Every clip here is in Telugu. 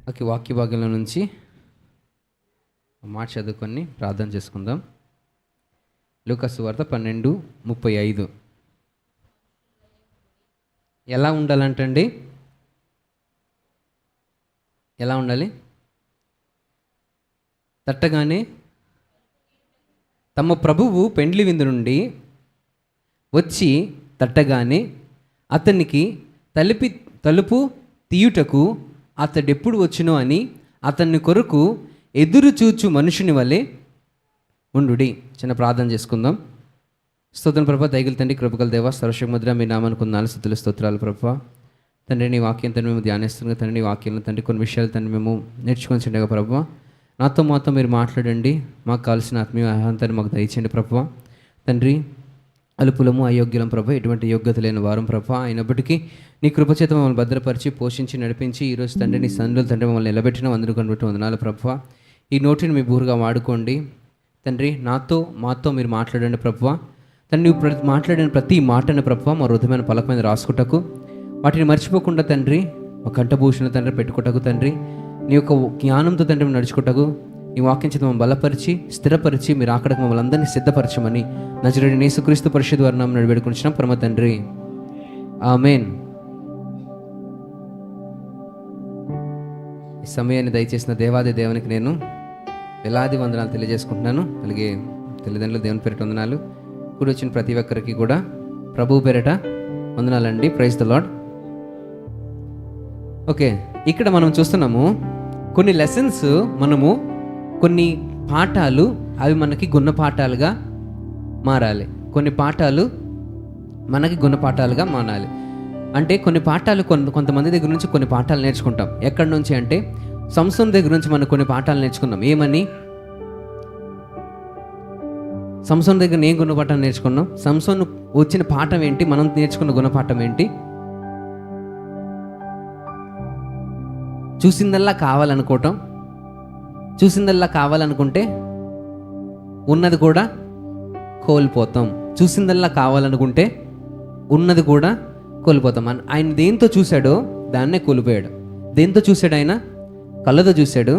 ఓకే, వాక్య భాగంలో నుంచి మాట చదువుకొని ప్రార్థన చేసుకుందాం. లూకా సువార్త 12:35. ఎలా ఉండాలంటండి? ఎలా ఉండాలి? తట్టగానే తమ ప్రభువు పెండ్లి విందు నుండి వచ్చి తట్టగానే అతనికి తలుపు తీయుటకు అతడెప్పుడు వచ్చునో అని అతన్ని కొరకు ఎదురు చూచు మనుషుని వలె ఉండుడి. చిన్న ప్రార్థన చేసుకుందాం. స్తోత్రం ప్రభా, దయగల తండ్రి, కృపగల దేవ, సర్వశక్తిమంతుడా, మీ నామానికి వందనాలు, స్తుతులు, స్తోత్రాలు ప్రభా. తండ్రి, నీ వాక్యం తండ్రి మేము ధ్యానిస్తున్నాం తండ్రి. నీ వాక్యంలో తండ్రి కొన్ని విషయాలు తండ్రి మేము నేర్చుకొని చెండగా ప్రభా, నాతో మీరు మాట్లాడండి. మాకు కావాల్సిన ఆత్మీయ ఆహారాన్ని మాకు దయచేయండి ప్రభా. తండ్రి, అలుపులము అయోగ్యులం ప్రభా, ఎటువంటి యోగ్యత లేని వారం ప్రభా, అయినప్పటికీ నీ కృపచేత మమ్మల్ని భద్రపరిచి పోషించి నడిపించి ఈరోజు తండ్రి నీ సన్నిధిలో తండ్రి మమ్మల్ని నిలబెట్టిన అందరూ కనిపెట్టి వందనాలు ప్రభా. ఈ నోటిని మీ బూరుగా వాడుకోండి తండ్రి. మాతో మీరు మాట్లాడండి ప్రభా. తండ్రి, నువ్వు మాట్లాడిన ప్రతి మాటను ప్రభా మా హృదయమైన పలక మీద రాసుకుంటకు, వాటిని మర్చిపోకుండా తండ్రి మా కంఠభూషణ తండ్రి పెట్టుకుంటకు తండ్రి, నీ యొక్క జ్ఞానంతో తండ్రి నడుచుకుంటకు, ఈ వాక్యం చేత మమ్మల్ని బలపరిచి స్థిరపరిచి మీరు అక్కడికి మమ్మల్ని అందరినీ సిద్ధపరచమని నజరేయుడైన యేసుక్రీస్తు పరిశుద్ధ నామమున వేడుకొంటున్నాం పరమ తండ్రి, ఆమేన్. ఈ సమయాన్ని దయచేసిన దేవాది దేవునికి నేను వేలాది వందనాలు తెలియజేసుకుంటున్నాను. అలాగే తల్లిదండ్రులు దేవుని పేరిట వందనాలు. కూడి వచ్చిన ప్రతి ఒక్కరికి కూడా ప్రభువు పేరిట వందనాలండి. Praise the lord. ఓకే, ఇక్కడ మనం చూస్తున్నాము కొన్ని లెసన్స్, మనము కొన్ని పాఠాలు అవి మనకి గుణపాఠాలుగా మారాలి. కొన్ని పాఠాలు మనకి గుణపాఠాలుగా మారాలి. అంటే కొన్ని పాఠాలు కొంతమంది దగ్గర నుంచి కొన్ని పాఠాలు నేర్చుకుంటాం. ఎక్కడి నుంచి అంటే సంసోను దగ్గర నుంచి మనం కొన్ని పాఠాలు నేర్చుకున్నాం. ఏమని? సంసోను దగ్గర ఏం గుణపాఠాలు నేర్చుకున్నాం? సంసోను వచ్చిన పాఠం ఏంటి? మనం నేర్చుకున్న గుణపాఠం ఏంటి? చూసిందల్లా కావాలనుకోవటం. చూసిందల్లా కావాలనుకుంటే ఉన్నది కూడా కోల్పోతాం. చూసిందల్లా కావాలనుకుంటే ఉన్నది కూడా కోల్పోతాం. ఆయన దేంతో చూశాడో దాన్నే కోల్పోయాడు. దేంతో చూశాడు? ఆయన కళ్ళతో చూశాడు,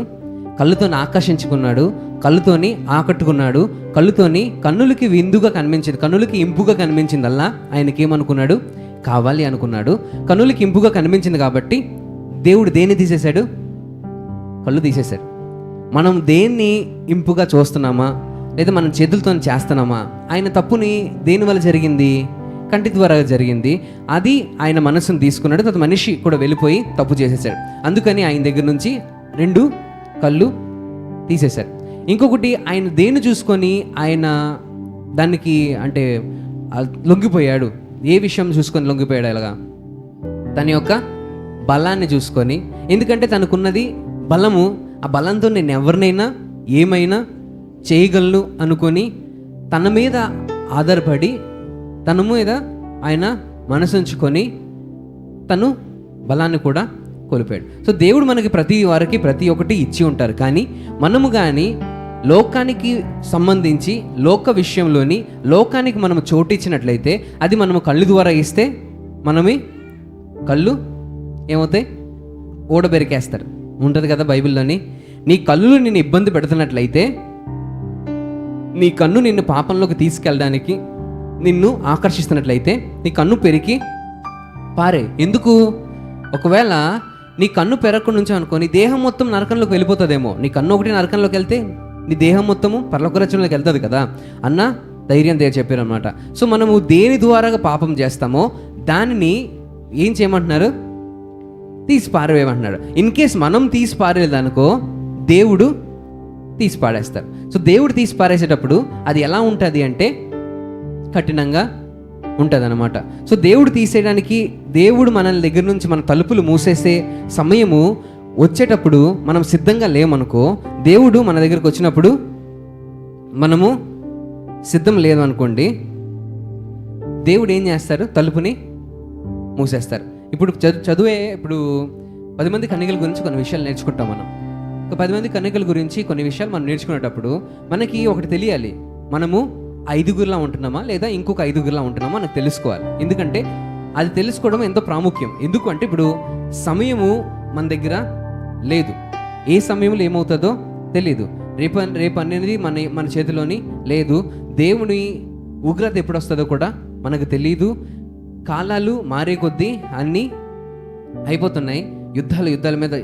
కళ్ళతోని ఆకర్షించుకున్నాడు, కళ్ళతోని ఆకట్టుకున్నాడు, కళ్ళుతోని కన్నులకి విందుగా కనిపించింది, కన్నులకి ఇంపుగా కనిపించిందల్లా ఆయనకి ఏమనుకున్నాడు? కావాలి అనుకున్నాడు. కన్నులకి ఇంపుగా కనిపించింది కాబట్టి దేవుడు దేన్ని తీసేశాడు? కళ్ళు తీసేశాడు. మనం దేన్ని ఇంపుగా చూస్తున్నామా లేదా మనం చేతులతో చేస్తున్నామా? ఆయన తప్పుని దేని వల్ల జరిగింది? కంటి ద్వారా జరిగింది. అది ఆయన మనసును తీసుకున్నాడు. తర్వాత మనిషి కూడా వెళ్ళిపోయి తప్పు చేసేసాడు. అందుకని ఆయన దగ్గర నుంచి 2 కళ్ళు తీసేశారు. ఇంకొకటి, ఆయన దేన్ని చూసుకొని ఆయన దానికి అంటే లొంగిపోయాడు. ఏ విషయం చూసుకొని లొంగిపోయాడు? ఎలాగా? తన యొక్క బలాన్ని చూసుకొని. ఎందుకంటే తనకున్నది బలము. ఆ బలంతో నేను ఎవరినైనా ఏమైనా చేయగలను అనుకొని తన మీద ఆధారపడి తన మీద ఆయన మనసుంచుకొని తను బలాన్ని కూడా కోల్పోయాడు. సో దేవుడు మనకి ప్రతి వారికి ప్రతి ఒక్కటి ఇచ్చి ఉంటారు. కానీ మనము కానీ లోకానికి సంబంధించి లోక విషయంలోని లోకానికి మనము చోటిచ్చినట్లయితే అది మనము కళ్ళు ద్వారా ఇస్తే మనమే కళ్ళు ఏమవుతాయి? ఓడబెరికేస్తారు. ఉంటుంది కదా బైబిల్లోని, నీ కళ్ళు నిన్ను ఇబ్బంది పెడుతున్నట్లయితే, నీ కన్ను నిన్ను పాపంలోకి తీసుకెళ్ళడానికి నిన్ను ఆకర్షిస్తున్నట్లయితే నీ కన్ను పెరికి పారే. ఎందుకు? ఒకవేళ నీ కన్ను పెరగకుండా నుంచి అనుకో, నీ దేహం మొత్తం నరకంలోకి వెళ్ళిపోతుందేమో. నీ కన్ను ఒకటి నరకంలోకి వెళ్తే నీ దేహం మొత్తము పరలోకరాజ్యంలోకి వెళ్తుంది కదా అన్న ధైర్యం చెప్పారు అనమాట. సో మనము దేని ద్వారాగా పాపం చేస్తామో దానిని ఏం చేయమంటున్నారు? తీసి పారవేయమంటున్నాడు. ఇన్ కేస్ మనం తీసి పారేదనుకో దేవుడు తీసి పాడేస్తారు. సో దేవుడు తీసి పారేసేటప్పుడు అది ఎలా ఉంటుంది అంటే కఠినంగా ఉంటుంది అనమాట. సో దేవుడు తీసేయడానికి, దేవుడు మన దగ్గర నుంచి మన తలుపులు మూసేసే సమయము వచ్చేటప్పుడు మనం సిద్ధంగా లేమనుకో, దేవుడు మన దగ్గరకు వచ్చినప్పుడు మనము సిద్ధం లేదు అనుకోండి, దేవుడు ఏం చేస్తారు? తలుపుని మూసేస్తారు. ఇప్పుడు ఇప్పుడు 10 మంది కన్యకల గురించి కొన్ని విషయాలు నేర్చుకుంటాం మనం. ఒక 10 మంది కన్యకల గురించి కొన్ని విషయాలు మనం నేర్చుకునేటప్పుడు మనకి ఒకటి తెలియాలి. మనము 5గురిలా ఉంటున్నామా లేదా ఇంకొక 5గురిలా ఉంటున్నామా మనకు తెలుసుకోవాలి. ఎందుకంటే అది తెలుసుకోవడం ఎంతో ప్రాముఖ్యం. ఎందుకు అంటే ఇప్పుడు సమయము మన దగ్గర లేదు. ఏ సమయంలో ఏమవుతుందో తెలియదు. రేపు అనేది మన చేతిలోని లేదు. దేవుని ఉగ్రత ఎప్పుడు వస్తుందో కూడా మనకు తెలియదు. కాలాలు మారే కొద్దీ అన్నీ అయిపోతున్నాయి. యుద్ధాల మీద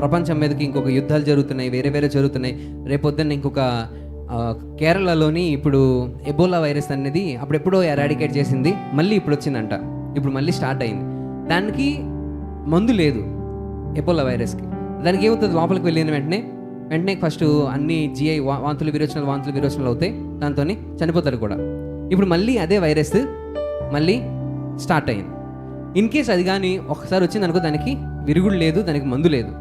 ప్రపంచం మీదకి ఇంకొక యుద్ధాలు జరుగుతున్నాయి, వేరే జరుగుతున్నాయి. రేపొద్దున్న ఇంకొక కేరళలోని ఇప్పుడు ఎబోలా వైరస్ అనేది అప్పుడెప్పుడో ఎరాడికేట్ చేసింది, మళ్ళీ ఇప్పుడు వచ్చిందంట. ఇప్పుడు మళ్ళీ స్టార్ట్ అయింది. దానికి మందు లేదు ఎబోలా వైరస్కి. దానికి ఏమవుతుంది, లోపలికి వెళ్ళిన వెంటనే ఫస్ట్ అన్ని GI వాంతులు విరోచనాలు అవుతాయి, దాంతో చనిపోతారు కూడా. ఇప్పుడు మళ్ళీ అదే వైరస్ మళ్ళీ స్టార్ట్ అయింది. ఇన్ కేస్ అది కానీ ఒకసారి వచ్చింది అనుకో, దానికి విరుగుడు లేదు, దానికి మందు లేదు.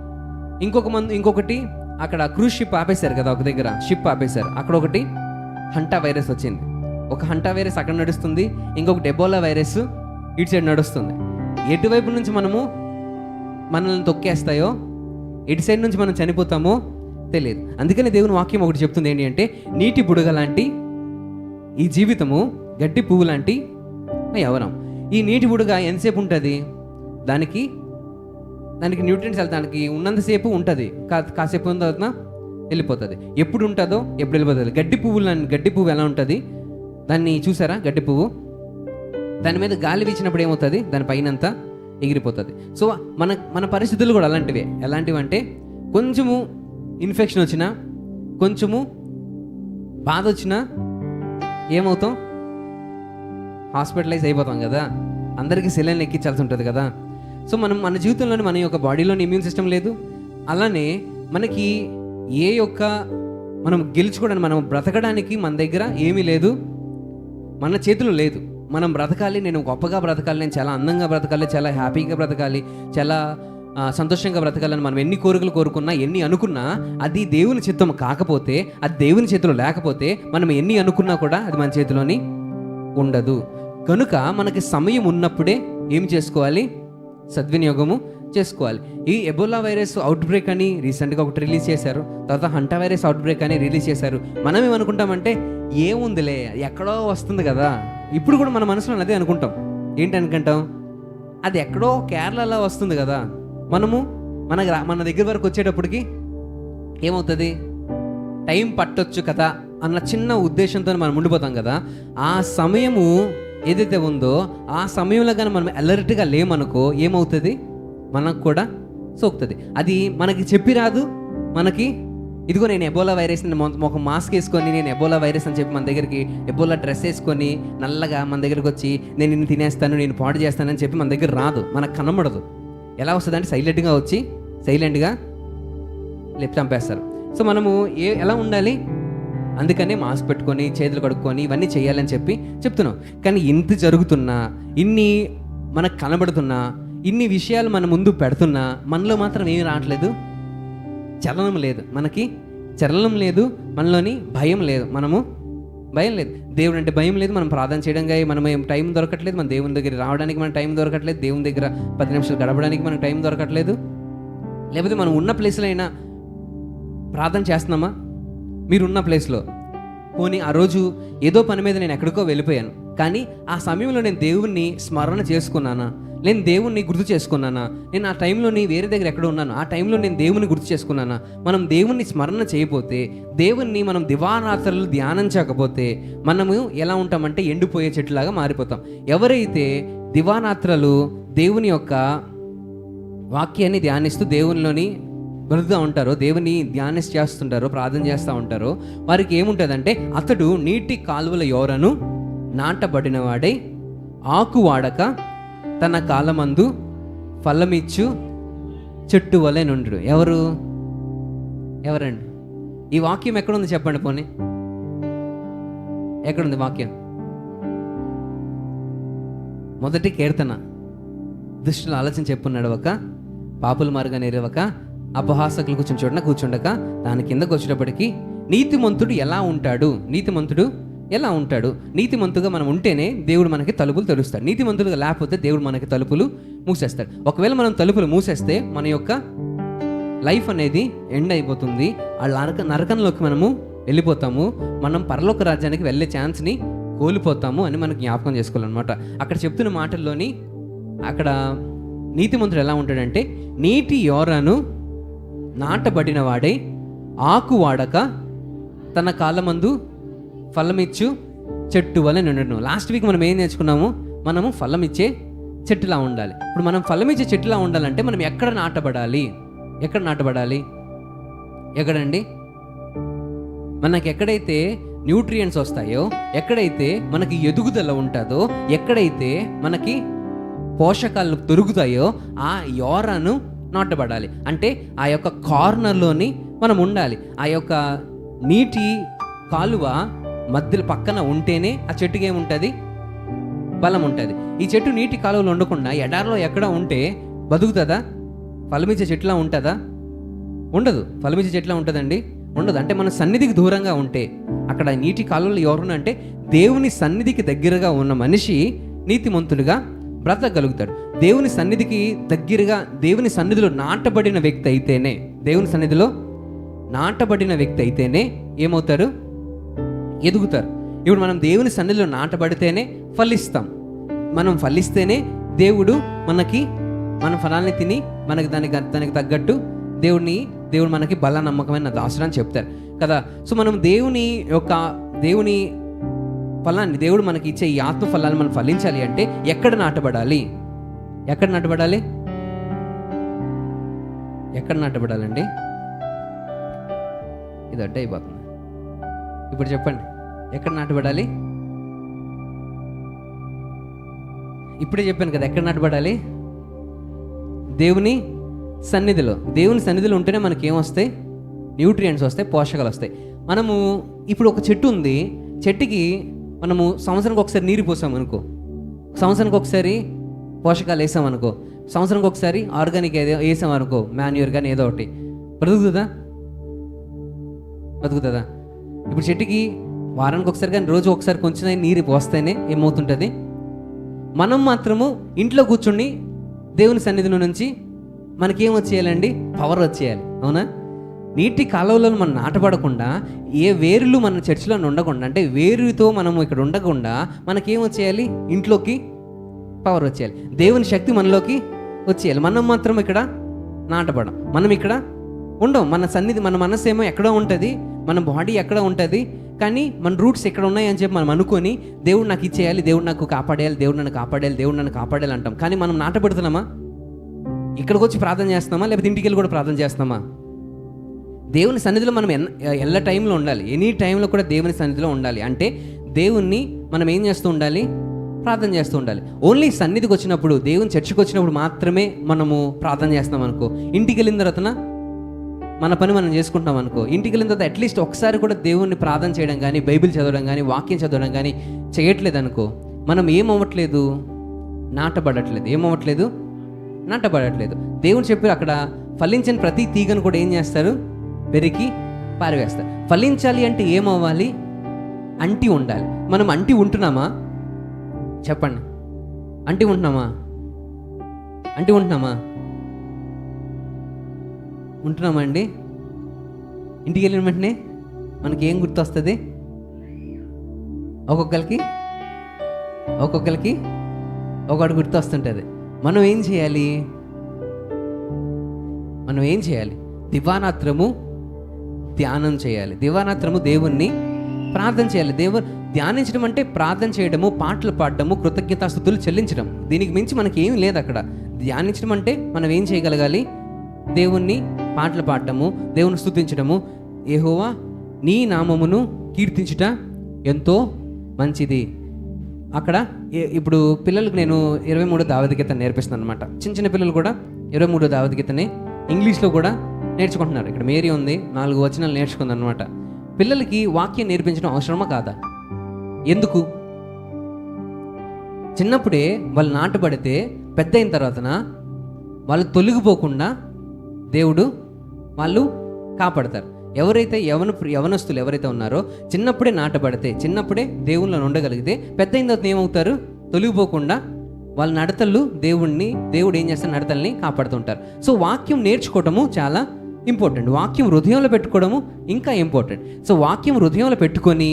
ఇంకొకటి అక్కడ క్రూజ్ షిప్ ఆపేశారు కదా, ఒక దగ్గర షిప్ ఆపేశారు. అక్కడ ఒకటి హంటా వైరస్ వచ్చింది. ఒక హంటా వైరస్ అక్కడ నడుస్తుంది, ఇంకొకటి ఎబోలా వైరస్ ఇటు సైడ్ నడుస్తుంది. ఎటువైపు నుంచి మనల్ని తొక్కేస్తాయో, ఎటు సైడ్ నుంచి మనం చనిపోతామో తెలియదు. అందుకని దేవుని వాక్యం ఒకటి చెప్తుంది, ఏంటి అంటే, నీటి బుడగ లాంటి ఈ జీవితము, గడ్డి పువ్వు లాంటి యవ్వనం. ఈ నీటి బుడగ ఎంతసేపు ఉంటుంది, దానికి న్యూట్రియంట్స్ దానికి ఉన్నంతసేపు ఉంటుంది, కాసేపు ఉన్న తర్వాత వెళ్ళిపోతుంది. ఎప్పుడు ఉంటుందో ఎప్పుడు వెళ్ళిపోతుంది. గడ్డి పువ్వు ఎలా ఉంటుంది, దాన్ని చూసారా? గడ్డి పువ్వు దాని మీద గాలి వీచినప్పుడు ఏమవుతుంది, దాని పైనంతా ఎగిరిపోతుంది. సో మన పరిస్థితులు కూడా ఎలాంటివి అంటే, కొంచెము ఇన్ఫెక్షన్ వచ్చినా, కొంచెము బాధ వచ్చినా ఏమవుతాం, హాస్పిటలైజ్ అయిపోతాం కదా, అందరికీ సెలైన్ ఎక్కించాల్సి ఉంటుంది కదా. సో మన జీవితంలోని మన యొక్క బాడీలోని ఇమ్యూన్ సిస్టమ్ లేదు. అలానే మనకి మనం గెలుచుకోవడానికి, మనం బ్రతకడానికి మన దగ్గర ఏమీ లేదు, మన చేతిలో లేదు. మనం బ్రతకాలి, నేను గొప్పగా బ్రతకాలి, నేను చాలా అందంగా బ్రతకాలి, చాలా హ్యాపీగా బ్రతకాలి, చాలా సంతోషంగా బ్రతకాలని మనం ఎన్ని కోరికలు కోరుకున్నా, ఎన్ని అనుకున్నా, అది దేవుని చిత్తం కాకపోతే, అది దేవుని చేతిలో లేకపోతే, మనం ఎన్ని అనుకున్నా కూడా అది మన చేతిలోని ఉండదు. కనుక మనకి సమయం ఉన్నప్పుడే ఏం చేసుకోవాలి, సద్వినియోగము చేసుకోవాలి. ఈ ఎబోలా వైరస్ అవుట్ బ్రేక్ అని రీసెంట్గా ఒకటి రిలీజ్ చేశారు, తర్వాత హంటా వైరస్ అవుట్ బ్రేక్ అని రిలీజ్ చేశారు. మనం ఏమనుకుంటామంటే, ఏముందిలే, ఎక్కడో వస్తుంది కదా. ఇప్పుడు కూడా మన మనసులో అదే అనుకుంటాం. ఏంటి అనుకుంటాం, అది ఎక్కడో కేరళలో వస్తుంది కదా. మన దగ్గర వరకు వచ్చేటప్పటికి ఏమవుతుంది, టైం పట్టొచ్చు కదా అన్న చిన్న ఉద్దేశంతో మనం ఉండిపోతాం కదా. ఆ సమయము ఏదైతే ఉందో, ఆ సమయంలో కానీ మనం అలర్ట్గా లేమనుకో, ఏమవుతుంది, మనకు కూడా సోకుతుంది. అది మనకి చెప్పి రాదు. మనకి ఇదిగో నేను ఎబోలా వైరస్, ఒక మాస్క్ వేసుకొని నేను ఎబోలా వైరస్ అని చెప్పి మన దగ్గరికి, ఎబోలా డ్రెస్ వేసుకొని నల్లగా మన దగ్గరికి వచ్చి నేను నిన్ను తినేస్తాను, నేను పాడు చేస్తానని చెప్పి మన దగ్గర రాదు, మనకు కనబడదు. ఎలా వస్తుంది అంటే, సైలెంట్గా వచ్చి సైలెంట్గా చంపేస్తారు. సో మనము ఎలా ఉండాలి, అందుకనే మాస్క్ పెట్టుకొని చేతులు కడుక్కొని ఇవన్నీ చేయాలని చెప్తున్నాం. కానీ ఇంత జరుగుతున్నా, ఇన్ని మనకు కనబడుతున్నా, ఇన్ని విషయాలు మన ముందు పెడుతున్నా, మనలో మాత్రం ఏమి రావట్లేదు, చలనం లేదు. మనకి చలనం లేదు, మనలోని భయం లేదు. భయం లేదు, దేవుడు అంటే భయం లేదు. మనం ప్రార్థన చేయడానికి మనం ఏం టైం దొరకట్లేదు, మన దేవుని దగ్గర రావడానికి మన టైం దొరకట్లేదు, దేవుని దగ్గర 10 నిమిషాలు గడపడానికి మనకు టైం దొరకట్లేదు. లేకపోతే మనం ఉన్న ప్లేస్లో అయినా ప్రార్థన చేస్తున్నామా? మీరున్న ప్లేస్లో పోనీ ఆ రోజు ఏదో పని మీద నేను ఎక్కడికో వెళ్ళిపోయాను, కానీ ఆ సమయంలో నేను దేవుణ్ణి స్మరణ చేసుకున్నానా, నేను దేవుణ్ణి గుర్తు చేసుకున్నానా, నేను ఆ టైంలోని వేరే దగ్గర ఎక్కడ ఉన్నాను, ఆ టైంలో నేను దేవుణ్ణి గుర్తు చేసుకున్నానా? మనం దేవుణ్ణి స్మరణ చేయకపోతే, దేవుణ్ణి మనం దివారాత్రులు ధ్యానించకపోతే, మనము ఎలా ఉంటామంటే ఎండిపోయే చెట్టులాగా మారిపోతాం. ఎవరైతే దివారాత్రులు దేవుని యొక్క వాక్యాన్ని ధ్యానిస్తూ దేవునిలోని బ్రతుకుతూ ఉంటారో, దేవుని ధ్యానిస్తూ చేస్తుంటారో, ప్రార్థన చేస్తూ ఉంటారో, వారికి ఏముంటుందంటే, అతడు నీటి కాలువల యోరను నాటబడిన వాడై ఆకు వాడక తన కాలమందు ఫలమిచ్చు చెట్టు వలె నుండు. ఎవరండి? ఈ వాక్యం ఎక్కడుంది చెప్పండి. పోనీ ఎక్కడుంది వాక్యం? మొదటి కీర్తన, దుష్టుల ఆలోచన చెప్పు నడవక, పాపుల మార్గాన్ని ఎరవక, అపహాసకులు కూర్చుండక దాని కిందకు వచ్చేటప్పటికి నీతిమంతుడు ఎలా ఉంటాడు? నీతిమంతుగా మనం ఉంటేనే దేవుడు మనకి తలుపులు తెరుస్తాడు. నీతిమంతుడుగా లేకపోతే దేవుడు మనకి తలుపులు మూసేస్తాడు. ఒకవేళ మనం తలుపులు మూసేస్తే మన యొక్క లైఫ్ అనేది ఎండ్ అయిపోతుంది. ఆ నరకంలోకి మనము వెళ్ళిపోతాము. మనం పరలోక రాజ్యానికి వెళ్ళే ఛాన్స్ని కోల్పోతాము అని మనకు జ్ఞాపకం చేసుకోవాలన్నమాట. అక్కడ చెప్తున్న మాటల్లోని, అక్కడ నీతిమంతుడు ఎలా ఉంటాడంటే, నీటి యోరను నాటబడిన వాడై ఆకు వాడక తన కాలమందు ఫలమిచ్చు చెట్టు వలె నుండును. లాస్ట్ వీక్ మనం ఏం నేర్చుకున్నాము? మనము ఫలమిచ్చే చెట్టులా ఉండాలి. ఇప్పుడు మనం ఫలమిచ్చే చెట్టులా ఉండాలంటే మనం ఎక్కడ నాటబడాలి? ఎక్కడ నాటబడాలి? ఎక్కడండి? మనకి ఎక్కడైతే న్యూట్రియంట్స్ వస్తాయో, ఎక్కడైతే మనకి ఎదుగుదల ఉంటుందో, ఎక్కడైతే మనకి పోషకాలు దొరుకుతాయో ఆ యోరాను నాటబడాలి. అంటే ఆ యొక్క కార్నర్లోని మనం ఉండాలి. ఆ యొక్క నీటి కాలువ మధ్యలో పక్కన ఉంటేనే ఆ చెట్టుకి ఏముంటుంది? బలం ఉంటుంది. ఈ చెట్టు నీటి కాలువలో ఉండకుండా ఎడారిలో ఎక్కడ ఉంటే బతుకుతుందా? ఫలమిచ్చే చెట్లా ఉంటుందా? ఉండదు. ఫలమిచ్చే చెట్లా ఉంటుందండి? ఉండదు. అంటే మన సన్నిధికి దూరంగా ఉంటే, అక్కడ నీటి కాలువలో ఎవరున్నా అంటే దేవుని సన్నిధికి దగ్గరగా ఉన్న మనిషి నీతిమంతుడిగా బ్రతకగలుగుతాడు. దేవుని సన్నిధికి దగ్గరగా, దేవుని సన్నిధిలో నాటబడిన వ్యక్తి అయితేనే, దేవుని సన్నిధిలో నాటబడిన వ్యక్తి అయితేనే ఏమవుతారు? ఎదుగుతారు. ఇప్పుడు మనం దేవుని సన్నిధిలో నాటబడితేనే ఫలిస్తాం. మనం ఫలిస్తేనే దేవుడు మన ఫలాన్ని తిని మనకి దానికి తగ్గట్టు దేవుడు మనకి బల నమ్మకమైన దాసుడు అని చెప్తారు కదా. సో మనం దేవుని ఫలాన్ని, దేవుడు మనకి ఇచ్చే ఈ ఆత్మ ఫలాన్ని మనం ఫలించాలి అంటే ఎక్కడ నాటబడాలి? ఎక్కడ నాటబడాలి? ఎక్కడ నాటబడాలండి? ఇది అడ్డ అయిపోతుంది. ఇప్పుడు చెప్పండి, ఎక్కడ నాటబడాలి? ఇప్పుడే చెప్పాను కదా, ఎక్కడ నాటబడాలి? దేవుని సన్నిధిలో. దేవుని సన్నిధిలో ఉంటేనే మనకి ఏమొస్తాయి? న్యూట్రియంట్స్ వస్తాయి, పోషకాలు వస్తాయి. మనము ఇప్పుడు ఒక చెట్టు ఉంది, చెట్టుకి మనము సంవత్సరానికి ఒకసారి నీరు పోసామనుకో, సంవత్సరానికి ఒకసారి పోషకాలు వేసామనుకో, సంవత్సరానికి ఒకసారి ఆర్గానిక్ ఏదో వేసామనుకో, మాన్యూర్ కానీ ఏదో ఒకటి, బతుకుతుందా? ఇప్పుడు చెట్టుకి వారానికి ఒకసారి కానీ రోజు ఒకసారి కొంచెం నీరు పోస్తేనే ఏమవుతుంటుంది? మనం మాత్రము ఇంట్లో కూర్చుని దేవుని సన్నిధిలో నుంచి మనకేం వచ్చేయాలండి? పవర్ వచ్చేయాలి. అవునా? నీటి కాలువలో మనం నాటబడకుండా, ఏ వేరులు మన చర్చిలో ఉండకుండా, అంటే వేరుతో మనం ఇక్కడ ఉండకుండా మనకేం వచ్చేయాలి? ఇంట్లోకి పవర్ వచ్చేయాలి, దేవుని శక్తి మనలోకి వచ్చేయాలి. మనం మాత్రం ఇక్కడ నాటబడం, మనం ఇక్కడ ఉండం. మన సన్నిధి, మన మనసు ఏమో ఎక్కడో ఉంటుంది, మన బాడీ ఎక్కడ ఉంటుంది, కానీ మన రూట్స్ ఎక్కడ ఉన్నాయని చెప్పి మనం అనుకొని దేవుడు నాకు ఇచ్చేయాలి, దేవుడు నాకు కాపాడేయాలి, దేవుడు నన్ను కాపాడాలి అంటాం. కానీ మనం నాటబడుతున్నామా? ఇక్కడికి వచ్చి ప్రార్థన చేస్తున్నామా? లేకపోతే ఇంటికి వెళ్ళి కూడా ప్రార్థన చేస్తున్నామా? దేవుని సన్నిధిలో మనం ఎల్ల టైంలో ఉండాలి, ఎనీ టైంలో కూడా దేవుని సన్నిధిలో ఉండాలి. అంటే దేవుణ్ణి మనం ఏం చేస్తూ ఉండాలి? ప్రార్థన చేస్తూ ఉండాలి. ఓన్లీ సన్నిధికి వచ్చినప్పుడు, దేవుని చర్చికి వచ్చినప్పుడు మాత్రమే మనము ప్రార్థన చేస్తున్నాం అనుకో, ఇంటికి వెళ్ళిన తర్వాత మన పని మనం చేసుకుంటాం అనుకో, ఇంటికి వెళ్ళిన తర్వాత అట్లీస్ట్ ఒకసారి కూడా దేవుణ్ణి ప్రార్థన చేయడం కానీ, బైబిల్ చదవడం కానీ, వాక్యం చదవడం కానీ చేయట్లేదు అనుకో, మనం ఏమవ్వట్లేదు? నాటబడట్లేదు. దేవుడు చెప్పి అక్కడ ఫలించిన ప్రతి తీగను కూడా ఏం చేస్తారు? పెరికి పారివేస్తారు. ఫలించాలి అంటే ఏమవ్వాలి? అంటి ఉండాలి. మనం అంటి ఉంటున్నామా? చెప్పండి, అంటి ఉంటున్నామా? ఉంటున్నామా అండి? ఇంటికి వెళ్ళిన వెంటనే మనకి ఏం గుర్తొస్తుంది? ఒక్కొక్కరికి ఒకటి గుర్తొస్తుంటుంది. మనం ఏం చేయాలి? దివారాత్రము ధ్యానం చేయాలి. దివారాత్రము దేవుణ్ణి ప్రార్థన చేయాలి. ధ్యానించడం అంటే ప్రార్థన చేయడము, పాటలు పాడడము, కృతజ్ఞతాస్తుతులు చెల్లించడం. దీనికి మించి మనకి ఏం లేదు అక్కడ. ధ్యానించడం అంటే మనం ఏం చేయగలగాలి? దేవుణ్ణి పాటలు పాడటము, దేవుని స్తుతించడము, యెహోవా నీ నామమును కీర్తించుట ఎంతో మంచిది. అక్కడ ఇప్పుడు పిల్లలకు నేను 23వ దావీదు గీతం నేర్పిస్తున్నాను అనమాట. చిన్న పిల్లలు కూడా 23వ దావీదు గీతని ఇంగ్లీష్లో కూడా నేర్చుకుంటున్నారు. ఇక్కడ మేరీ ఉంది, 4 వచనాలు నేర్చుకుంది అనమాట. పిల్లలకి వాక్యం నేర్పించడం అవసరమా కాదా? ఎందుకు? చిన్నప్పుడే వాళ్ళు నాటబడితే పెద్ద అయిన తర్వాతన వాళ్ళు తొలగిపోకుండా దేవుడు వాళ్ళు కాపాడతారు. ఎవరైతే యవనస్తులు ఎవరైతే ఉన్నారో చిన్నప్పుడే నాటబడితే, చిన్నప్పుడే దేవుళ్ళలో ఉండగలిగితే పెద్ద అయిన తర్వాత ఏమవుతారు? తొలగిపోకుండా వాళ్ళ నడతలు దేవుడు ఏం చేస్తారు? నడతల్ని కాపాడుతుంటారు. సో వాక్యం నేర్చుకోవటము చాలా ఇంపార్టెంట్. వాక్యం హృదయంలో పెట్టుకోవడము ఇంకా ఇంపార్టెంట్. సో వాక్యం హృదయంలో పెట్టుకొని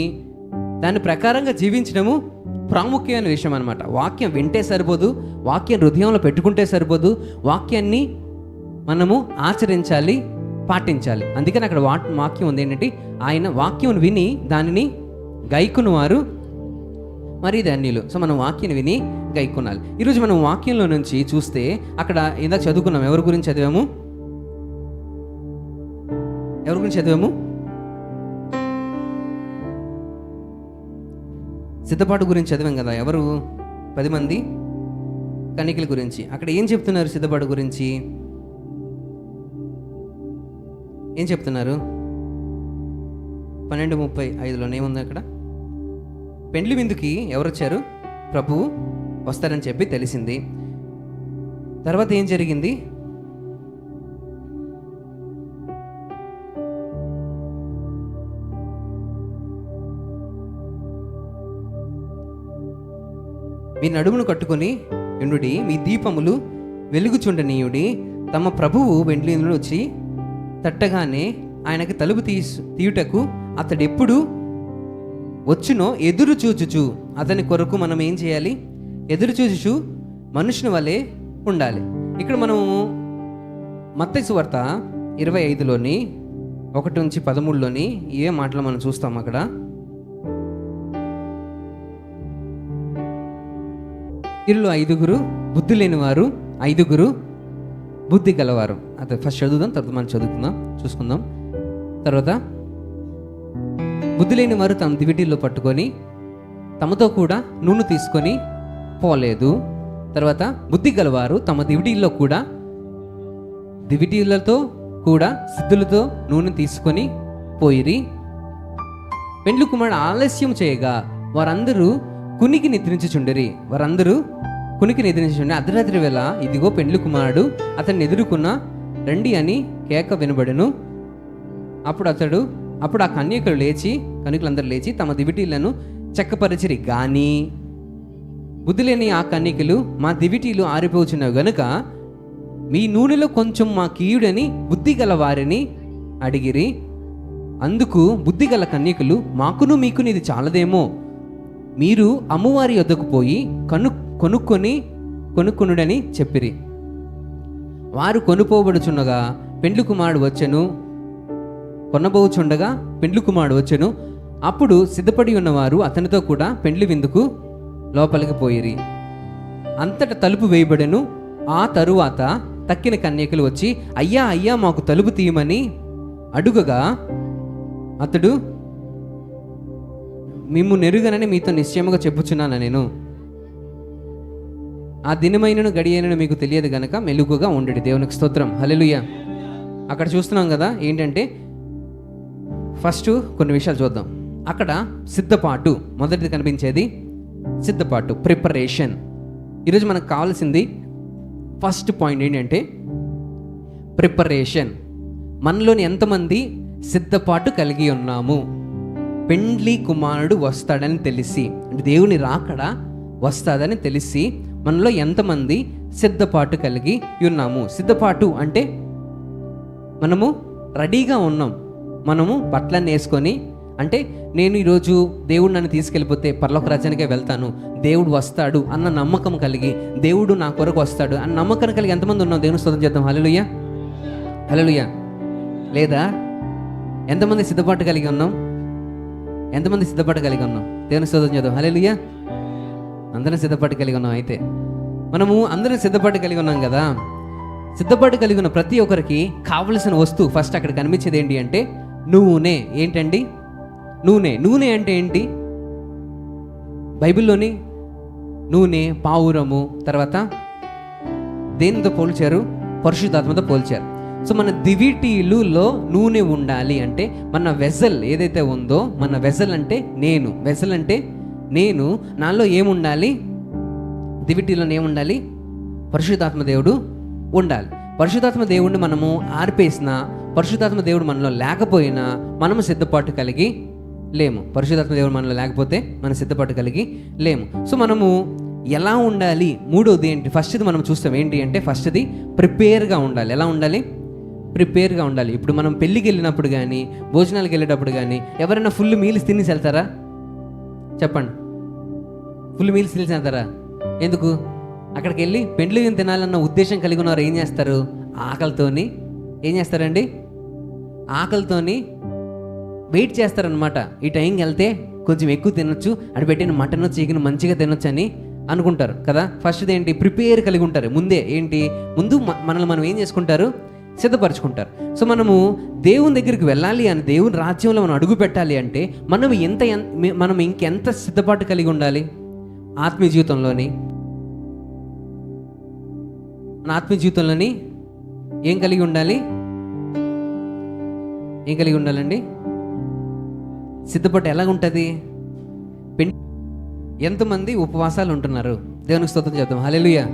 దాని ప్రకారంగా జీవించడము ప్రాముఖ్యమైన విషయం అనమాట. వాక్యం వింటే సరిపోదు, వాక్యం హృదయంలో పెట్టుకుంటే సరిపోదు, వాక్యాన్ని మనము ఆచరించాలి, పాటించాలి. అందుకని అక్కడ వాక్యం ఉంది ఏంటంటే, ఆయన వాక్యం విని దానిని గైకుని వారు మరి ధన్యులు. సో మనం వాక్యం విని గైకొనాలి. ఈరోజు మనం వాక్యంలో నుంచి చూస్తే అక్కడ ఇందాక చదువుకున్నాం. ఎవరి గురించి చదివాము? సిద్ధపాటు గురించి చదివాం కదా. ఎవరు? 10 మంది కన్యకల గురించి. అక్కడ ఏం చెప్తున్నారు? సిద్ధపాటు గురించి ఏం చెప్తున్నారు? 12:35లోనే ఏముంది అక్కడ? పెండ్లి విందుకి ఎవరు వచ్చారు? ప్రభువు వస్తారని చెప్పి తెలిసింది. తర్వాత ఏం జరిగింది? మీ నడుమును కట్టుకొని ఎండుడి, మీ దీపములు వెలుగుచుండనీయుడి. తమ ప్రభువు పెండ్లి విందులో వచ్చి తట్టగానే ఆయనకి తలుపు తీయుటకు అతడెప్పుడు వచ్చునో ఎదురు చూచుచు అతని కొరకు మనం ఏం చేయాలి? ఎదురు చూచుచు మనుషుని వలె ఉండాలి. ఇక్కడ మనము మత్తయి సువార్త 25లోని 1-13లోని ఏ మాటలు మనం చూస్తాం. అక్కడ వీరిలో 5 బుద్ధి లేని వారు, 5 బుద్ధి గలవారు. అది ఫస్ట్ చదువుదాం, తర్వాత మనం చూసుకుందాం. తర్వాత బుద్ధి లేని వారు తమ దివిటీల్లో పట్టుకొని తమతో కూడా నూనె తీసుకొని పోలేదు. తర్వాత బుద్ధి గలవారు తమ దివిటీలతో కూడా సిద్ధులతో నూనె తీసుకొని పోయిరి. పెండ్లి కుమారుడు ఆలస్యం చేయగా వారందరూ కునికి నిద్రించుచుండిరి. అర్ధరాత్రి వేళ ఇదిగో పెండ్లి కుమారుడు అతన్ని ఎదుర్కొన్న రండి అని కేక వినబడెను. అప్పుడు ఆ కన్యకులందరూ లేచి తమ దివిటీలను చెక్కపరిచిరి. గాని బుద్ధి లేని ఆ కన్యకులు, మా దివిటీలు ఆరిపోచున్నవి గనుక మీ నూనెలో కొంచెం మా కీయుడని బుద్ధి గల వారిని అడిగిరి. అందుకు బుద్ధి గల కన్యకులు, మాకును మీకును ఇది చాలదేమో, మీరు అమ్మవారి యొద్దకు పోయి కొనుక్కొనుడని చెప్పిరి. వారు కొనుపోబడుచుండగా పెండ్లి కుమారుడు వచ్చెను. కొనబోచుండగా పెండ్లి కుమారుడు వచ్చెను. అప్పుడు సిద్ధపడి ఉన్నవారు అతనితో కూడా పెండ్లి విందుకు లోపలికి పోయిరి. అంతటా తలుపు వేయబడెను. ఆ తరువాత తక్కిన కన్యకలు వచ్చి, అయ్యా అయ్యా మాకు తలుపు తీయమని అడుగగా అతడు, మిమ్ము నెరుగనని మీతో నిశ్చయముగా చెప్పుచున్నాను, నేను ఆ దినమైనను గడియైనను మీకు తెలియదు గనక మెలుగుగా ఉండేది. దేవునికి స్తోత్రం, హల్లెలూయా. అక్కడ చూస్తున్నాం కదా, ఏంటంటే ఫస్ట్ కొన్ని విషయాలు చూద్దాం. అక్కడ సిద్ధపాటు, మొదటిది కనిపించేది సిద్ధపాటు, ప్రిపరేషన్. ఈరోజు మనకు కావాల్సింది ఫస్ట్ పాయింట్ ఏంటంటే ప్రిపరేషన్. మనలోని ఎంతమంది సిద్ధపాటు కలిగి ఉన్నాము? పెండ్లి కుమారుడు వస్తాడని తెలిసి, అంటే దేవుని రాకడ వస్తాడని తెలిసి మనలో ఎంతమంది సిద్ధపాటు కలిగి ఉన్నాము? సిద్ధపాటు అంటే మనము రెడీగా ఉన్నాం. మనము బట్టలన్నీ వేసుకొని, అంటే నేను ఈరోజు దేవుడు నన్ను తీసుకెళ్ళిపోతే పరలోక రాజ్యానికే వెళ్తాను, దేవుడు వస్తాడు అన్న నమ్మకం కలిగి, దేవుడు నా కొరకు వస్తాడు అన్న నమ్మకం కలిగి ఎంతమంది ఉన్నాం? దేవుని స్తోత్రం చేద్దాం. హల్లెలూయా, హల్లెలూయా. లేదా ఎంతమంది సిద్ధపాటు కలిగి ఉన్నాం? ఎంతమంది సిద్ధపాటు కలిగి ఉన్నాం? దేవుని స్తోత్రం చేద్దాం. హల్లెలూయా. అందరం సిద్ధపాటు కలిగి ఉన్నాం. అయితే మనము అందరం సిద్ధపాటు కలిగి ఉన్నాం కదా. సిద్ధపాటు కలిగి ఉన్న ప్రతి ఒక్కరికి కావలసిన వస్తువు ఫస్ట్ అక్కడ కనిపించేది ఏంటి అంటే నూనె. ఏంటండి? నూనె. నూనె అంటే ఏంటి? బైబిల్లోని నూనె, పావురము, తర్వాత దేనితో పోల్చారు? పరిశుద్ధాత్మతో పోల్చారు. సో మన దివిటీలులో నూనె ఉండాలి అంటే మన వెజల్ ఏదైతే ఉందో, మన వెజల్ అంటే నేను, వెజల్ అంటే నేను, నాలో ఏముండాలి? దివిటీలో ఏముండాలి? పరిశుద్ధాత్మ దేవుడు ఉండాలి. పరిశుద్ధాత్మ దేవుడిని మనము ఆర్పేసినా, పరిశుద్ధాత్మ దేవుడు మనలో లేకపోయినా మనము సిద్ధపాటు కలిగి లేము. పరిశుద్ధాత్మ దేవుడు మనలో లేకపోతే మనం సిద్ధపాటు కలిగి లేము. సో మనము ఎలా ఉండాలి? మూడోది ఏంటి? ఫస్ట్ది మనం చూస్తాం ఏంటి అంటే ఫస్ట్ది ప్రిపేర్గా ఉండాలి. ఎలా ఉండాలి? ప్రిపేర్గా ఉండాలి. ఇప్పుడు మనం పెళ్ళికి వెళ్ళినప్పుడు కానీ, భోజనాలకు వెళ్ళేటప్పుడు కానీ ఎవరైనా ఫుల్ మీల్స్ తినేసి వెళ్తారా? చెప్పండి. ఫుల్ మీల్స్ తినేసి వెళ్తారా? ఎందుకు? అక్కడికి వెళ్ళి పెండ్లి తినాలన్న ఉద్దేశం కలిగి ఉన్నవారు ఏం చేస్తారు? ఆకలితోని ఏం చేస్తారండి? ఆకలితోని వెయిట్ చేస్తారనమాట. ఈ టైంకి వెళ్తే కొంచెం ఎక్కువ తినొచ్చు, అటు పెట్టిన మటన్ చికెన్ మంచిగా తినొచ్చు అని అనుకుంటారు కదా. ఫస్ట్ ఏంటి, ప్రిపేర్ కలిగి ఉంటారు. ముందు మనల్ని మనం ఏం చేసుకుంటారు, సిద్ధపరచుకుంటారు. సో మనము దేవుని దగ్గరికి వెళ్ళాలి అని, దేవుని రాజ్యంలో మనం అడుగు పెట్టాలి అంటే మనం ఇంకెంత సిద్ధపాటు కలిగి ఉండాలి ఆత్మీయ జీవితంలోని. మన ఆత్మీయ జీవితంలోని ఏం కలిగి ఉండాలండి? సిద్ధపాటు ఎలాగుంటుంది? ఎంతమంది ఉపవాసాలు ఉంటున్నారు? దేవునికి స్తోత్రం చేద్దాం. హల్లెలూయా.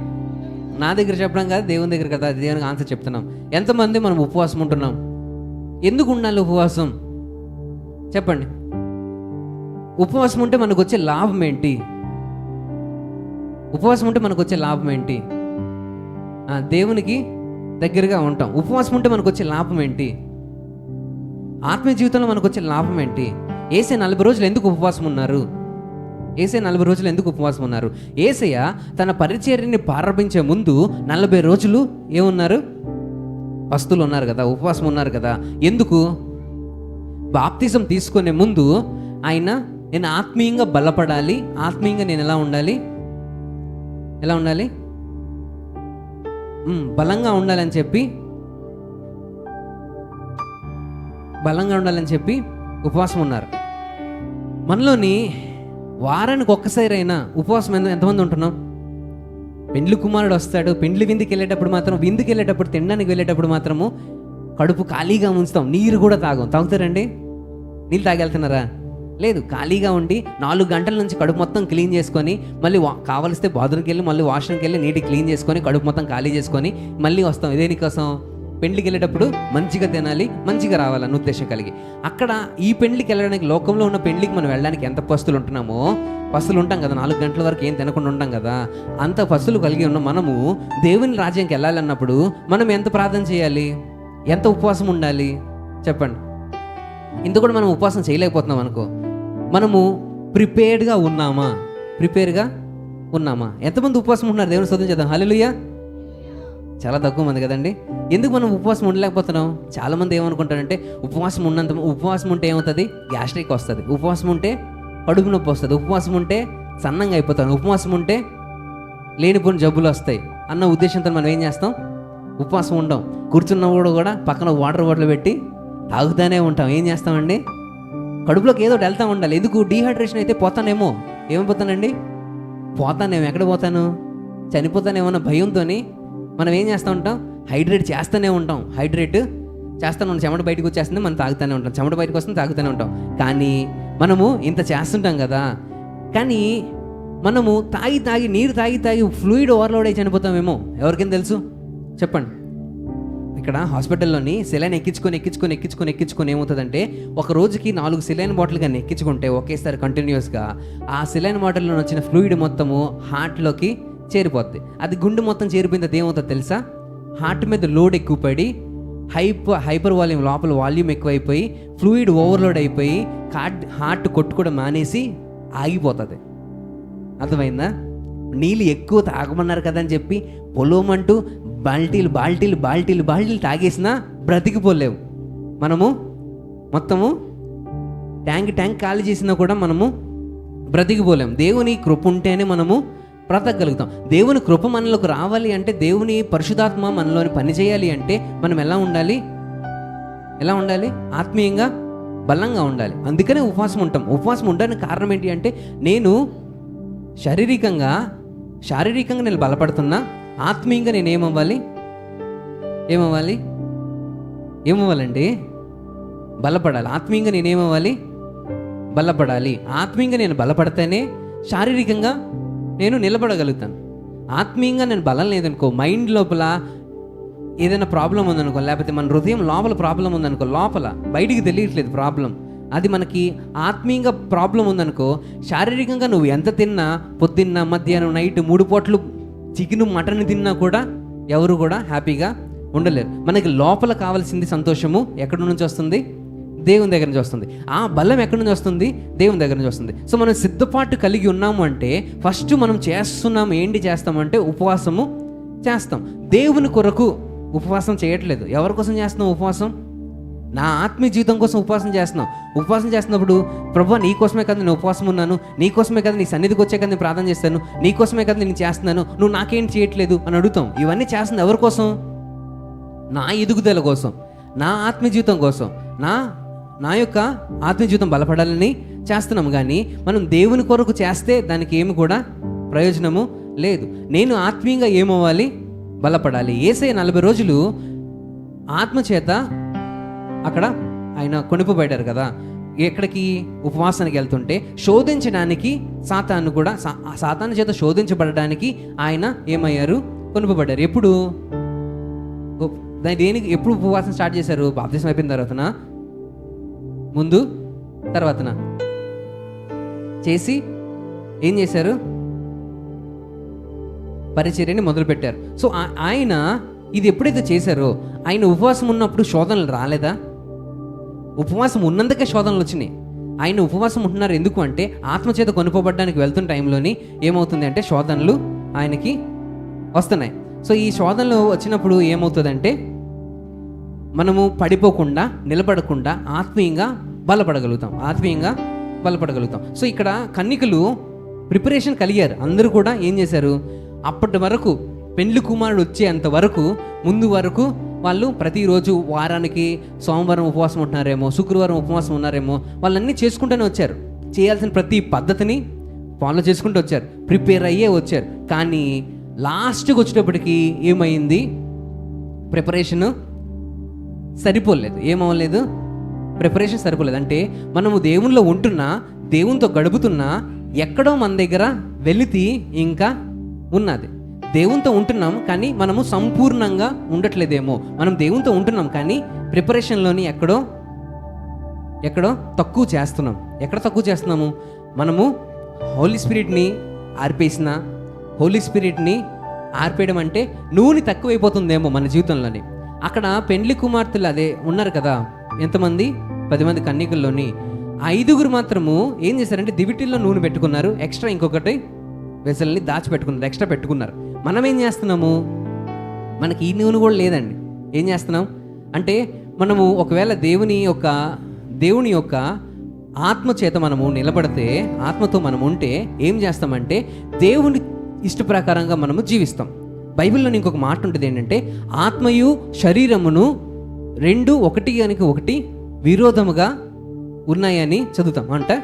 నా దగ్గర చెప్పడం కాదు, దేవుని దగ్గర కదా, దేవునికి ఆన్సర్ చెప్తున్నాం. ఎంతమంది మనం ఉపవాసం ఉంటున్నాం? ఎందుకు ఉండాలి ఉపవాసం? చెప్పండి. ఉపవాసం ఉంటే మనకు వచ్చే లాభం ఏంటి? దేవునికి దగ్గరగా ఉంటాం. ఉపవాసం ఉంటే మనకు వచ్చే లాభం ఏంటి? ఆత్మీయ జీవితంలో మనకు వచ్చే లాభం ఏంటి? యేసయ్య 40 రోజులు ఎందుకు ఉపవాసం ఉన్నారు? యేసయ్య తన పరిచర్యని ప్రారంభించే ముందు 40 రోజులు ఏమున్నారు? పస్తులు ఉన్నారు కదా, ఉపవాసం ఉన్నారు కదా. ఎందుకు? బాప్తిజం తీసుకునే ముందు ఆయన, నేను ఆత్మీయంగా బలపడాలి, ఆత్మీయంగా నేను ఎలా ఉండాలి? బలంగా ఉండాలని చెప్పి ఉపవాసం ఉన్నారు. మనలోని వారానికి ఒక్కసారి అయినా ఉపవాసం ఎంతమంది ఉంటున్నాం? పెండ్లి కుమారుడు వస్తాడు, పెండ్లి విందుకి వెళ్ళేటప్పుడు తినడానికి వెళ్ళేటప్పుడు మాత్రము కడుపు ఖాళీగా ఉంచుతాం, నీరు కూడా తాగుతారండి? నీళ్ళు తాగెళ్తున్నారా? లేదు. ఖాళీగా ఉండి 4 గంటల నుంచి కడుపు మొత్తం క్లీన్ చేసుకొని, మళ్ళీ కావలిస్తే బాత్రూమ్కి వెళ్ళి, మళ్ళీ వాష్రూమ్కి వెళ్ళి నీటి క్లీన్ చేసుకొని, కడుపు మొత్తం ఖాళీ చేసుకొని మళ్ళీ వస్తాం. దేనికోసం? పెండ్లికి వెళ్ళేటప్పుడు మంచిగా తినాలి, మంచిగా రావాలన్న ఉద్దేశం కలిగి. అక్కడ ఈ పెండ్లికి వెళ్ళడానికి, లోకంలో ఉన్న పెండ్లికి మనం వెళ్ళడానికి ఎంత పస్తులు ఉంటున్నామో, పస్తులు ఉంటాం కదా, 4 గంటల వరకు ఏం తినకుండా ఉంటాం కదా, అంత పస్తులు కలిగి ఉన్న మనము దేవుని రాజ్యానికి వెళ్ళాలన్నప్పుడు మనం ఎంత ప్రార్థన చేయాలి, ఎంత ఉపవాసం ఉండాలి? చెప్పండి. ఇంత కూడా మనం ఉపవాసం చేయలేకపోతున్నాం అనుకో, మనము ప్రిపేర్డ్గా ఉన్నామా? ఎంతమంది ఉపవాసం ఉంటున్నారు? దేవుని స్తుతి చేద్దాం. హల్లెలూయా. చాలా తక్కువ మంది కదండి. ఎందుకు మనం ఉపవాసం ఉండలేకపోతున్నాం? చాలామంది ఏమనుకుంటారంటే, ఉపవాసం ఉంటే ఏమవుతుంది? గ్యాస్ట్రిక్ వస్తుంది, ఉపవాసం ఉంటే కడుపు నొప్పి వస్తుంది, ఉపవాసం ఉంటే సన్నంగా అయిపోతాను, ఉపవాసం ఉంటే లేనిపోయిన జబ్బులు వస్తాయి అన్న ఉద్దేశంతో మనం ఏం చేస్తాం? ఉపవాసం ఉండం. కూర్చున్నప్పుడు కూడా పక్కన వాటర్ బాటిల్ పెట్టి తాగుతూనే ఉంటాం. ఏం చేస్తామండి? కడుపులోకి ఏదో ఒకటి వెళ్తూ ఉండాలి. ఎందుకు? డీహైడ్రేషన్ అయితే పోతానేమో. ఏమైపోతానండి? ఎక్కడ పోతాను? చనిపోతానేమో అన్న భయంతో మనం ఏం చేస్తూ ఉంటాం? హైడ్రేట్ చేస్తూనే ఉంటాం. చెమట బయటకు వచ్చేస్తుంది, మనం తాగుతూనే ఉంటాం. చెమట బయటకు వస్తుంది, తాగుతూనే ఉంటాం. కానీ మనము ఇంత చేస్తుంటాం కదా, కానీ మనము నీరు తాగి ఫ్లూయిడ్ ఓవర్లోడ్ అయి చనిపోతామేమో. ఎవరికైనా తెలుసు? చెప్పండి. ఇక్కడ హాస్పిటల్లోని సెలైన్ ఎక్కించుకొని ఏమవుతుందంటే, ఒక రోజుకి 4 సెలైన్ బాటిల్ కానీ ఎక్కించుకుంటే ఒకేసారి కంటిన్యూస్గా ఆ సెలైన్ బాటిల్లో వచ్చిన ఫ్లూయిడ్ మొత్తము హార్ట్లోకి చేరిపోద్ది. అది గుండె మొత్తం చేరిపోయింది. అది ఏమవుతుంది తెలుసా? హార్ట్ మీద లోడ్ ఎక్కువ పడి హైపర్ వాల్యూమ్, లోపల వాల్యూమ్ ఎక్కువైపోయి ఫ్లూయిడ్ ఓవర్లోడ్ అయిపోయి హార్ట్ కొట్టుకోవడం మానేసి ఆగిపోతుంది. అర్థమైందా? నీళ్ళు ఎక్కువ తాగమన్నారు కదా అని చెప్పి పొలోమంటూ బాల్టీలు తాగేసినా బ్రతికిపోలేవు. మనము మొత్తము ట్యాంక్ ఖాళీ చేసినా కూడా మనము బ్రతికిపోలేము. దేవుని కృప ఉంటేనే మనము బ్రతకగలుగుతాం. దేవుని కృప మనలోకి రావాలి అంటే, దేవుని పరిశుద్ధాత్మ మనలోని పనిచేయాలి అంటే మనం ఎలా ఉండాలి? ఆత్మీయంగా బలంగా ఉండాలి. అందుకనే ఉపవాసం ఉంటాం. ఉపవాసం ఉండడానికి కారణం ఏంటి అంటే, నేను శారీరకంగా నేను బలపడుతున్నా, ఆత్మీయంగా నేను ఏమవ్వాలండి? బలపడాలి. ఆత్మీయంగా నేనేమవ్వాలి? బలపడాలి. ఆత్మీయంగా నేను బలపడితేనే శారీరకంగా నేను నిలబడగలుగుతాను. ఆత్మీయంగా నేను బలం లేదనుకో, మైండ్ లోపల ఏదైనా ప్రాబ్లం ఉందనుకో, లేకపోతే మన హృదయం లోపల ప్రాబ్లం ఉందనుకో, లోపల బయటికి తెలియట్లేదు ప్రాబ్లం, అది మనకి ఆత్మీయంగా ప్రాబ్లం ఉందనుకో, శారీరకంగా నువ్వు ఎంత తిన్నా, పొద్దున్న మధ్యాహ్నం నైట్ 3 పూటలు చికెన్ మటన్ తిన్నా కూడా ఎవరు కూడా హ్యాపీగా ఉండలేరు. మనకి లోపల కావాల్సింది సంతోషము ఎక్కడి నుంచి వస్తుంది? దేవుని దగ్గర నుంచి వస్తుంది. ఆ బలం ఎక్కడి నుంచి వస్తుంది? దేవుని దగ్గర నుంచి వస్తుంది. సో మనం సిద్ధపాటు కలిగి ఉన్నాము అంటే, ఫస్ట్ మనం చేస్తామంటే ఉపవాసము చేస్తాం. దేవుని కొరకు ఉపవాసం చేయట్లేదు. ఎవరి కోసం చేస్తున్నాం ఉపవాసం? నా ఆత్మీయ జీవితం కోసం ఉపవాసం చేస్తున్నాం. ఉపవాసం చేస్తున్నప్పుడు ప్రభువా నీ కోసమే కదా నేను ఉపవాసం ఉన్నాను, నీ కోసమే కదా నీ సన్నిధికి వచ్చే కదా నేను ప్రార్థన చేస్తాను, నీ కోసమే కదా నేను చేస్తున్నాను, నువ్వు నాకేం చేయట్లేదు అని అడుగుతాం. ఇవన్నీ చేస్తుంది ఎవరి కోసం? నా ఎదుగుదల కోసం, నా ఆత్మీయ జీవితం కోసం, నా యొక్క ఆత్మీయ జీవితం బలపడాలని చేస్తున్నాం. కానీ మనం దేవుని కొరకు చేస్తే దానికి ఏమి కూడా ప్రయోజనము లేదు. నేను ఆత్మీయంగా ఏమవ్వాలి? బలపడాలి. యేసయ్య 40 రోజులు ఆత్మచేత అక్కడ ఆయన కొనుపబడ్డారు కదా. ఎక్కడికి? ఉపవాసానికి వెళ్తుంటే శోధించడానికి సాతాను చేత శోధించబడడానికి ఆయన ఏమయ్యారు? కొనుపబడ్డారు. ఎప్పుడు దేనికి? ఎప్పుడు ఉపవాసం స్టార్ట్ చేశారు? బాప్తిసం అయిపోయిన తర్వాతనా? ముందు తర్వాతనా? చేసి ఏం చేశారు? పరిచర్యని మొదలుపెట్టారు. సో ఆయన ఇది ఎప్పుడైతే చేశారో, ఆయన ఉపవాసం ఉన్నప్పుడు శోధనలు రాలేదా? ఉపవాసం ఉన్నందుకే శోధనలు వచ్చినాయి. ఆయన ఉపవాసం ఉంటున్నారు ఎందుకు అంటే ఆత్మచేత కొనుక్కోబడ్డానికి వెళ్తున్న టైంలోని ఏమవుతుంది అంటే శోధనలు ఆయనకి వస్తున్నాయి. సో ఈ శోధనలు వచ్చినప్పుడు ఏమవుతుందంటే మనము పడిపోకుండా, నిలబడకుండా ఆత్మీయంగా బలపడగలుగుతాం. సో ఇక్కడ కన్యకలు ప్రిపరేషన్ కలిగారు. అందరూ కూడా ఏం చేశారు? అప్పటి వరకు పెండ్లి కుమారుడు వచ్చేంత వరకు ముందు వరకు వాళ్ళు ప్రతిరోజు వారానికి సోమవారం ఉపవాసం ఉంటున్నారేమో, శుక్రవారం ఉపవాసం ఉన్నారేమో, వాళ్ళన్నీ చేసుకుంటూనే వచ్చారు. చేయాల్సిన ప్రతి పద్ధతిని ఫాలో చేసుకుంటూ వచ్చారు, ప్రిపేర్ అయ్యే వచ్చారు. కానీ లాస్ట్కి వచ్చేటప్పటికి ఏమైంది? ప్రిపరేషన్ సరిపోలేదు. ఏమవ్వలేదు? ప్రిపరేషన్ సరిపోలేదు. అంటే మనము దేవునిలో ఉంటున్నా, దేవునితో గడుపుతున్నా, ఎక్కడో మన దగ్గర వెలితి ఇంకా ఉన్నది. దేవునితో ఉంటున్నాం కానీ మనము సంపూర్ణంగా ఉండట్లేదేమో. మనం దేవునితో ఉంటున్నాం కానీ ప్రిపరేషన్లోని ఎక్కడో తక్కువ చేస్తున్నాం. ఎక్కడ తక్కువ చేస్తున్నాము? మనము హోలీ స్పిరిట్ని ఆర్పేయడం అంటే నూనె తక్కువైపోతుందేమో మన జీవితంలోని. అక్కడ పెండ్లి కుమార్తెలు అదే ఉన్నారు కదా, ఎంతమంది? 10 మంది కన్యకల్లోని 5 మాత్రము ఏం చేశారంటే దివిటిల్లో నూనె పెట్టుకున్నారు, ఎక్స్ట్రా ఇంకొకటి వెసల్ని దాచిపెట్టుకున్నారు, ఎక్స్ట్రా పెట్టుకున్నారు. మనం ఏం చేస్తున్నాము? మనకి ఈ నూనె కూడా లేదండి. ఏం చేస్తున్నాం అంటే మనము ఒకవేళ దేవుని యొక్క ఆత్మ చేత మనము నిలబడితే, ఆత్మతో మనం ఉంటే ఏం చేస్తామంటే దేవుని ఇష్ట ప్రకారంగా మనము జీవిస్తాం. బైబిల్లో ఇంకొక మాట ఉంటుంది ఏంటంటే ఆత్మయు శరీరమును 2 ఒకటి విరోధముగా ఉన్నాయని చదువుతాం. అంటే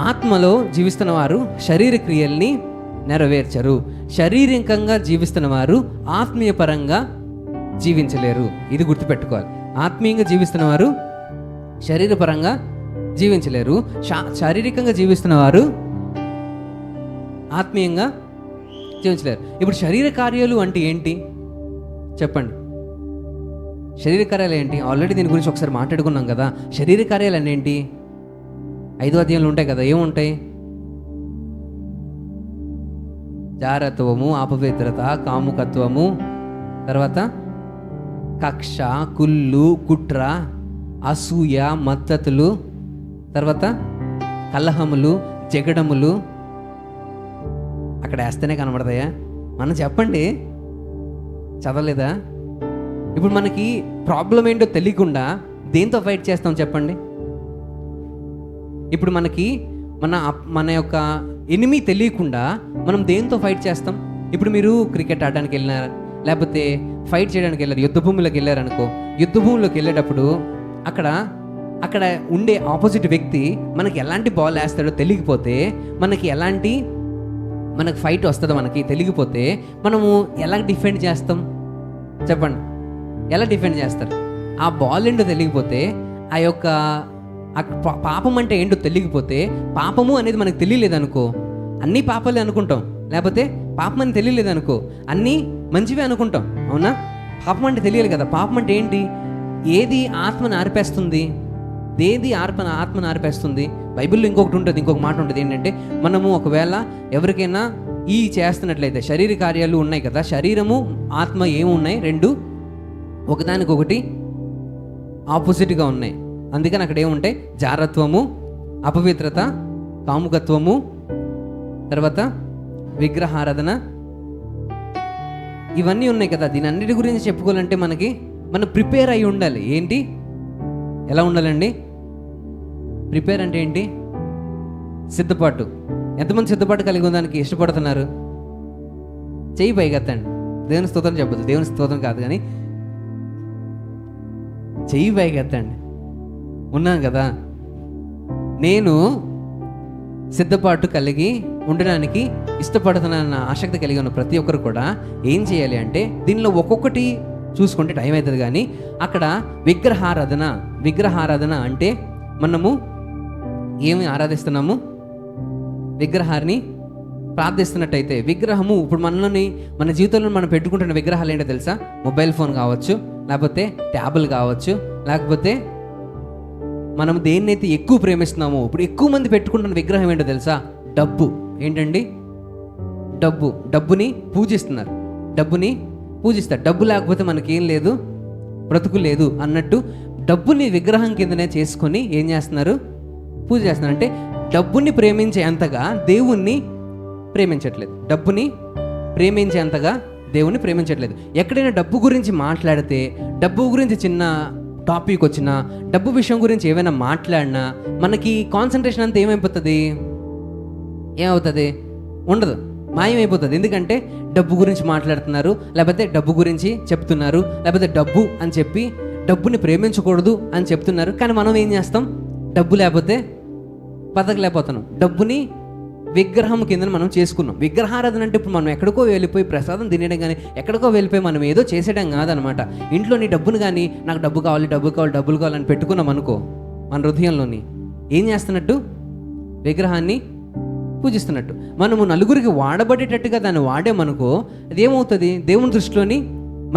ఆత్మలో జీవిస్తున్న వారు శరీర క్రియల్ని నెరవేర్చరు, శారీరకంగా జీవిస్తున్న వారు ఆత్మీయ పరంగా జీవించలేరు. ఇది గుర్తుపెట్టుకోవాలి. ఆత్మీయంగా జీవిస్తున్న వారు శరీరపరంగా జీవించలేరు, శారీరకంగా జీవిస్తున్న వారు ఆత్మీయంగా జీవించలేరు. ఇప్పుడు శరీర కార్యాలు అంటే ఏంటి చెప్పండి? శరీర కార్యాలు ఏంటి? ఆల్రెడీ దీని గురించి ఒకసారి మాట్లాడుకున్నాం కదా. శరీర కార్యాలు అంటే ఏంటి? 5వ అధ్యాయంలో ఉంటాయి కదా. ఏముంటాయి? జారత్వము, అపవిత్రత, కాముకత్వము, తర్వాత కక్ష, కుళ్ళు, కుట్ర, అసూయ, మత్తతులు, తర్వాత కలహములు, జగడములు. అక్కడ వేస్తేనే కనబడతాయా? మనం చెప్పండి, చదవలేదా? ఇప్పుడు మనకి ప్రాబ్లం ఏంటో తెలియకుండా దేంతో ఫైట్ చేస్తాం చెప్పండి? ఇప్పుడు మనకి మన యొక్క ఎనిమి తెలియకుండా మనం దేంతో ఫైట్ చేస్తాం? ఇప్పుడు మీరు క్రికెట్ ఆడడానికి వెళ్ళినారు, లేకపోతే ఫైట్ చేయడానికి వెళ్ళారు, యుద్ధ భూమిలోకి వెళ్ళారనుకో. యుద్ధ భూమిలోకి వెళ్ళేటప్పుడు అక్కడ ఉండే ఆపోజిట్ వ్యక్తి మనకి ఎలాంటి బాల్ వేస్తాడో తెలియకపోతే, మనకు ఫైట్ వస్తుందో మనకి తెలియకపోతే మనము ఎలా డిఫెండ్ చేస్తాం చెప్పండి? ఎలా డిఫెండ్ చేస్తారు? ఆ బాల్ ఏంటో తెలియకపోతే, ఆ యొక్క పాపం అంటే ఏంటో తెలియకపోతే, పాపము అనేది మనకు తెలియలేదనుకో అన్నీ పాపాలే అనుకుంటాం, లేకపోతే పాపం అని తెలియలేదనుకో అన్నీ మంచివే అనుకుంటాం. అవునా? పాపం అంటే తెలియాలి కదా. పాపం అంటే ఏంటి? ఏది ఆత్మను ఆర్పేస్తుంది, ఏది ఆత్మను ఆర్పేస్తుంది? బైబిల్లో ఇంకొక మాట ఉంటుంది ఏంటంటే, మనము ఒకవేళ ఎవరికైనా ఈ చేస్తున్నట్లయితే శరీర కార్యాలు ఉన్నాయి కదా, శరీరము ఆత్మ ఏమున్నాయి? 2 ఒకదానికొకటి ఆపోజిట్గా ఉన్నాయి. అందుకని అక్కడ ఏముంటాయి? జారత్వము, అపవిత్రత, కాముకత్వము, తర్వాత విగ్రహారాధన, ఇవన్నీ ఉన్నాయి కదా. దీని అన్నిటి గురించి చెప్పుకోవాలంటే మనం ప్రిపేర్ అయి ఉండాలి. ఏంటి? ఎలా ఉండాలండి? ప్రిపేర్ అంటే ఏంటి? సిద్ధపాటు. ఎంతమంది సిద్ధపాటు కలిగి ఉండడానికి ఇష్టపడుతున్నారు? చెయ్యి పైకెత్తండి. దేవుని స్తోత్రం చెప్పదు, దేవుని స్తోత్రం కాదు కానీ చెయ్యి పైకెత్తండి. ఉన్నాను కదా. నేను సిద్ధపాటు కలిగి ఉండడానికి ఇష్టపడుతున్నానన్న ఆసక్తి కలిగి ఉన్న ప్రతి ఒక్కరు కూడా ఏం చేయాలి అంటే, దీనిలో ఒక్కొక్కటి చూసుకుంటే టైం అవుతుంది కానీ అక్కడ విగ్రహారాధన అంటే మనము ఏమి ఆరాధిస్తున్నాము? విగ్రహాన్ని ప్రార్థిస్తున్నట్టయితే, విగ్రహము ఇప్పుడు మన జీవితంలో మనం పెట్టుకుంటున్న విగ్రహాలు ఏంటో తెలుసా? మొబైల్ ఫోన్ కావచ్చు, లేకపోతే ట్యాబులు కావచ్చు, లేకపోతే మనం దేన్నైతే ఎక్కువ ప్రేమిస్తున్నామో, ఇప్పుడు ఎక్కువ మంది పెట్టుకుంటున్న విగ్రహం ఏంటో తెలుసా? డబ్బు. ఏంటండి? డబ్బుని పూజిస్తున్నారు. డబ్బు లేకపోతే మనకేం లేదు, బ్రతుకు లేదు అన్నట్టు డబ్బుని విగ్రహం కిందనే చేసుకొని ఏం చేస్తున్నారు? పూజ చేస్తున్నారు. అంటే డబ్బుని ప్రేమించే అంతగా దేవుణ్ణి ప్రేమించట్లేదు. డబ్బుని ప్రేమించే అంతగా దేవుణ్ణి ప్రేమించట్లేదు. ఎక్కడైనా డబ్బు గురించి మాట్లాడితే, డబ్బు గురించి చిన్న టాపిక్ వచ్చినా, డబ్బు విషయం గురించి ఏమైనా మాట్లాడినా మనకి కాన్సన్ట్రేషన్ అంతా ఏమైపోతుంది? ఉండదు, మాయమైపోతుంది. ఎందుకంటే డబ్బు గురించి మాట్లాడుతున్నారు, లేకపోతే డబ్బు గురించి చెప్తున్నారు, లేకపోతే డబ్బు అని చెప్పి డబ్బుని ప్రేమించకూడదు అని చెప్తున్నారు. కానీ మనం ఏం చేస్తాం? డబ్బు లేకపోతే బతకలేకపోతున్నాం. డబ్బుని విగ్రహం కింద మనం చేసుకున్నాం. విగ్రహారాధన అంటే ఇప్పుడు మనం ఎక్కడికో వెళ్ళిపోయి ప్రసాదం తినేయడం కానీ, ఎక్కడికో వెళ్ళిపోయి మనం ఏదో చేసేయడం కాదనమాట. ఇంట్లో నీ డబ్బును కానీ, నాకు డబ్బులు కావాలని పెట్టుకున్నాం అనుకో, మన హృదయంలోని ఏం చేస్తున్నట్టు? విగ్రహాన్ని పూజిస్తున్నట్టు. మనము నలుగురికి వాడబడేటట్టుగా దాన్ని వాడేమనుకో, అదేమవుతుంది? దేవుని దృష్టిలో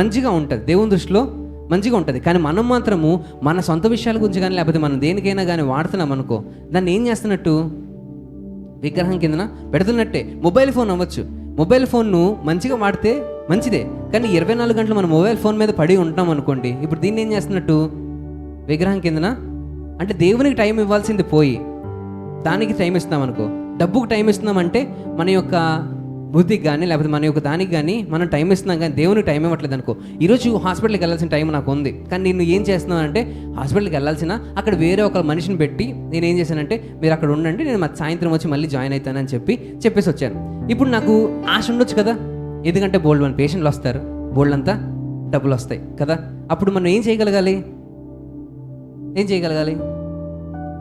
మంచిగా ఉంటుంది. కానీ మనం మాత్రము మన సొంత విషయాల గురించి కానీ, లేకపోతే మనం దేనికైనా కానీ వాడుతున్నాం అనుకో, దాన్ని ఏం చేస్తున్నట్టు? విగ్రహం కిందన పెడుతున్నట్టే. మొబైల్ ఫోన్ అవ్వచ్చు. మొబైల్ ఫోన్ను మంచిగా వాడితే మంచిదే, కానీ 24 గంటలు మనం మొబైల్ ఫోన్ మీద పడి ఉంటాం అనుకోండి, ఇప్పుడు దీన్ని ఏం చేస్తున్నట్టు? విగ్రహం కిందన. అంటే దేవునికి టైం ఇవ్వాల్సింది పోయి దానికి టైం ఇస్తున్నాం అనుకో. డబ్బుకు టైం ఇస్తున్నామంటే మన యొక్క బుద్ధికి కానీ, లేకపోతే మన యొక్క దానికి కానీ మనం టైం ఇస్తున్నాం, కానీ దేవునికి టైం ఇవ్వట్లేదు అనుకో. ఈరోజు హాస్పిటల్కి వెళ్ళాల్సిన టైం నాకు ఉంది, కానీ నేను ఏం చేస్తున్నాను అంటే, హాస్పిటల్కి వెళ్ళాల్సిన అక్కడ వేరే ఒక మనిషిని పెట్టి నేను ఏం చేశానంటే, మీరు అక్కడ ఉండండి, నేను సాయంత్రం వచ్చి మళ్ళీ జాయిన్ అవుతానని చెప్పేసి వచ్చాను. ఇప్పుడు నాకు ఆశ ఉండొచ్చు కదా, ఎందుకంటే బోల్డ్ మన పేషెంట్లు వస్తారు, బోల్డ్ అంతా డబ్బులు వస్తాయి కదా. అప్పుడు మనం ఏం చేయగలగాలి?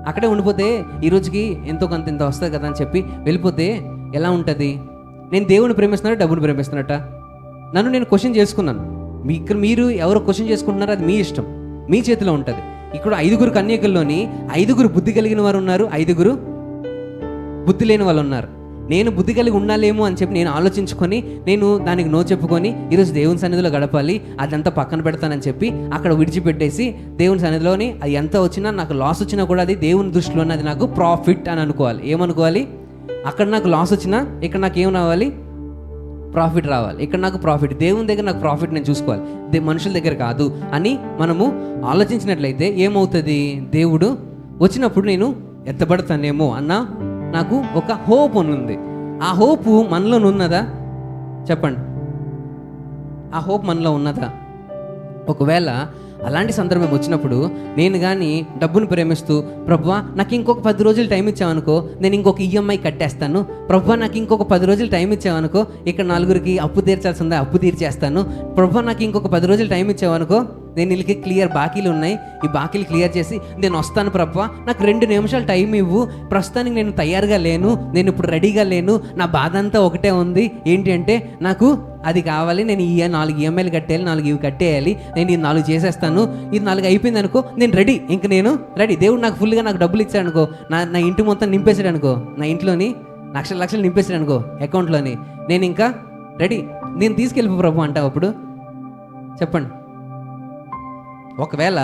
అక్కడే ఉండిపోతే ఈ రోజుకి ఎంతో కొంత ఇంత వస్తుంది కదా అని చెప్పి వెళ్ళిపోతే ఎలా ఉంటుంది? నేను దేవుని ప్రేమిస్తున్నారా, డబ్బుని ప్రేమిస్తున్నట్ట? నన్ను నేను క్వశ్చన్ చేసుకున్నాను. మీరు ఎవరు క్వశ్చన్ చేసుకుంటున్నారో అది మీ ఇష్టం, మీ చేతిలో ఉంటుంది. ఇక్కడ 5 కన్యకల్లోని 5 బుద్ధి కలిగిన వారు ఉన్నారు, 5 బుద్ధి లేని వాళ్ళు ఉన్నారు. నేను బుద్ధి కలిగి ఉండాలేమో అని చెప్పి నేను ఆలోచించుకొని, నేను దానికి నో చెప్పుకొని ఈరోజు దేవుని సన్నిధిలో గడపాలి, అదంతా పక్కన పెడతానని చెప్పి అక్కడ విడిచిపెట్టేసి దేవుని సన్నిధిలోని అది ఎంత వచ్చినా, నాకు లాస్ వచ్చినా కూడా అది దేవుని దృష్టిలోనే అది నాకు ప్రాఫిట్ అని అనుకోవాలి. ఏమనుకోవాలి? అక్కడ నాకు లాస్ వచ్చినా ఇక్కడ నాకు ఏం రావాలి? ప్రాఫిట్ రావాలి. ఇక్కడ నాకు ప్రాఫిట్, దేవుని దగ్గర నాకు ప్రాఫిట్ నేను చూసుకోవాలి, మనుషుల దగ్గర కాదు అని మనము ఆలోచించినట్లయితే ఏమవుతుంది? దేవుడు వచ్చినప్పుడు నేను ఎత్తబడతానేమో అన్న నాకు ఒక హోప్ ఉంది. ఆ హోపు మనలో ఉన్నదా? చెప్పండి, ఆ హోప్ మనలో ఉన్నదా? ఒకవేళ అలాంటి సందర్భం వచ్చినప్పుడు నేను కానీ డబ్బును ప్రేమిస్తూ, ప్రభువా నాకు ఇంకొక 10 రోజులు టైం ఇచ్చావనుకో, నేను ఇంకొక ఈఎంఐ కట్టేస్తాను, ప్రభువా నాకు ఇంకొక 10 రోజులు టైం ఇచ్చావనుకో, ఇక్కడ 4కి అప్పు తీర్చాల్సి ఉందా, అప్పు తీర్చేస్తాను, ప్రభువా నాకు ఇంకొక 10 రోజులు టైం ఇచ్చావనుకో, నేను వీళ్ళకి బాకీలు ఉన్నాయి, ఈ బాకీలు క్లియర్ చేసి నేను వస్తాను ప్రభువా, నాకు 2 నిమిషాలు టైం ఇవ్వు, ప్రస్తుతానికి నేను తయారుగా లేను, నేను ఇప్పుడు రెడీగా లేను, నా బాధ అంతా ఒకటే ఉంది, ఏంటి అంటే నాకు అది కావాలి, నేను 4 ఈఎంఐలు కట్టేయాలి, 4 ఇవి కట్టేయాలి, నేను ఈ 4 చేసేస్తాను, ఇది 4 అయిపోయింది అనుకో, నేను రెడీ, ఇంక నేను రెడీ. దేవుడు నాకు ఫుల్గా నాకు డబ్బులు ఇచ్చాడు అనుకో, నా ఇంటి మొత్తం నింపేశాడు అనుకో, నా ఇంట్లోని లక్షలు నింపేశాడు అనుకో అకౌంట్లోని, నేను ఇంకా రెడీ, నేను తీసుకెళ్ళిపో ప్రభు అంటావు. అప్పుడు చెప్పండి, ఒకవేళ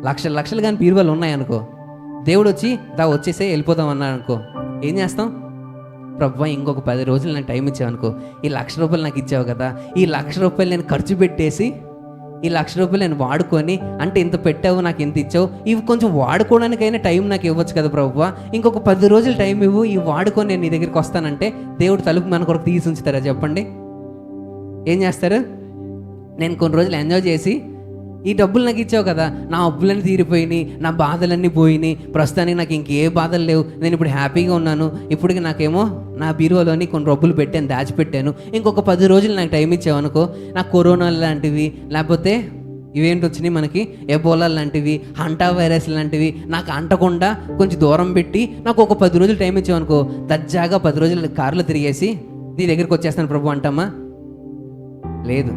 లక్షలు కానీ బీరువాలు ఉన్నాయనుకో, దేవుడు వచ్చి వచ్చేసే వెళ్ళిపోతాం అన్నాడు అనుకో, ఏం చేస్తాం? ప్రభువా ఇంకొక 10 రోజులు నాకు టైం ఇచ్చావనుకో, ఈ ₹1,00,000 నాకు ఇచ్చావు కదా, ఈ ₹1,00,000 నేను ఖర్చు పెట్టేసి, ఈ ₹1,00,000 నేను వాడుకొని, అంటే ఇంత పెట్టావు, నాకు ఇంత ఇచ్చావు, ఇవి కొంచెం వాడుకోవడానికైనా టైం నాకు ఇవ్వచ్చు కదా ప్రభువా, ఇంకొక 10 రోజులు టైం ఇవ్వు, ఇవి వాడుకొని నేను నీ దగ్గరికి వస్తానంటే దేవుడు తలుపు మన కొరకు తీసి ఉంచుతారా? చెప్పండి, ఏం చేస్తారు? నేను కొన్ని రోజులు ఎంజాయ్ చేసి ఈ డబ్బులు నాకు ఇచ్చావు కదా, నా అప్పులన్నీ తీరిపోయినాయి, నా బాధలన్నీ పోయినాయి, ప్రస్తుతానికి నాకు ఇంకే బాధలు లేవు, నేను ఇప్పుడు హ్యాపీగా ఉన్నాను, ఇప్పటికి నాకేమో నా బీరువాలోని కొన్ని డబ్బులు పెట్టాను, దాచిపెట్టాను, ఇంకొక 10 రోజులు నాకు టైం ఇచ్చావనుకో, నాకు కరోనా లాంటివి లేకపోతే ఇవేంటి వచ్చినాయి మనకి ఎబోలా లాంటివి, హంటా వైరస్ లాంటివి నాకు అంటకుండా కొంచెం దూరం పెట్టి నాకు ఒక 10 రోజులు టైం ఇచ్చావనుకో, దజ్జాగా 10 రోజులు కారులో తిరిగేసి నీ దగ్గరికి వచ్చేస్తాను ప్రభు అంటామా? లేదు.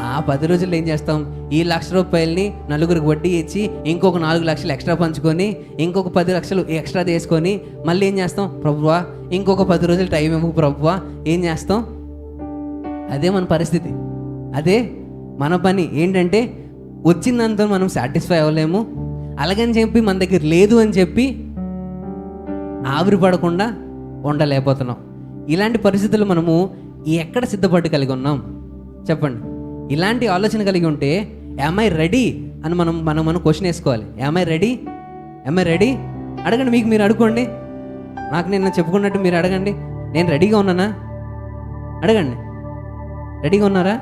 ఆ 10 రోజుల్లో ఏం చేస్తాం? ఈ ₹1,00,000 నలుగురికి వడ్డీ ఇచ్చి ఇంకొక 4 లక్షలు ఎక్స్ట్రా పంచుకొని ఇంకొక 10 లక్షలు ఎక్స్ట్రా తీసుకొని మళ్ళీ ఏం చేస్తాం? ప్రభువా ఇంకొక 10 రోజులు టైం ఇవ్వు ప్రభువా, ఏం చేస్తాం? అదే మన పరిస్థితి, అదే మన పని. ఏంటంటే వచ్చిందంతా మనం సాటిస్ఫై అవ్వలేము, అలాగని చెప్పి మన దగ్గర లేదు అని చెప్పి ఆవిరి పడకుండా ఉండలేకపోతున్నాం. ఇలాంటి పరిస్థితులు మనము ఎక్కడ సిద్ధపడి కలిగి ఉన్నాం చెప్పండి? ఇలాంటి ఆలోచన కలిగి ఉంటే యామ్ ఐ రెడీ అని మనం క్వశ్చన్ వేసుకోవాలి. Am I ready? Am I ready? అడగండి, మీకు మీరు అడుకోండి. నాకు నేను చెప్పుకున్నట్టు మీరు అడగండి, నేను రెడీగా ఉన్నానా? అడగండి, రెడీగా ఉన్నారా?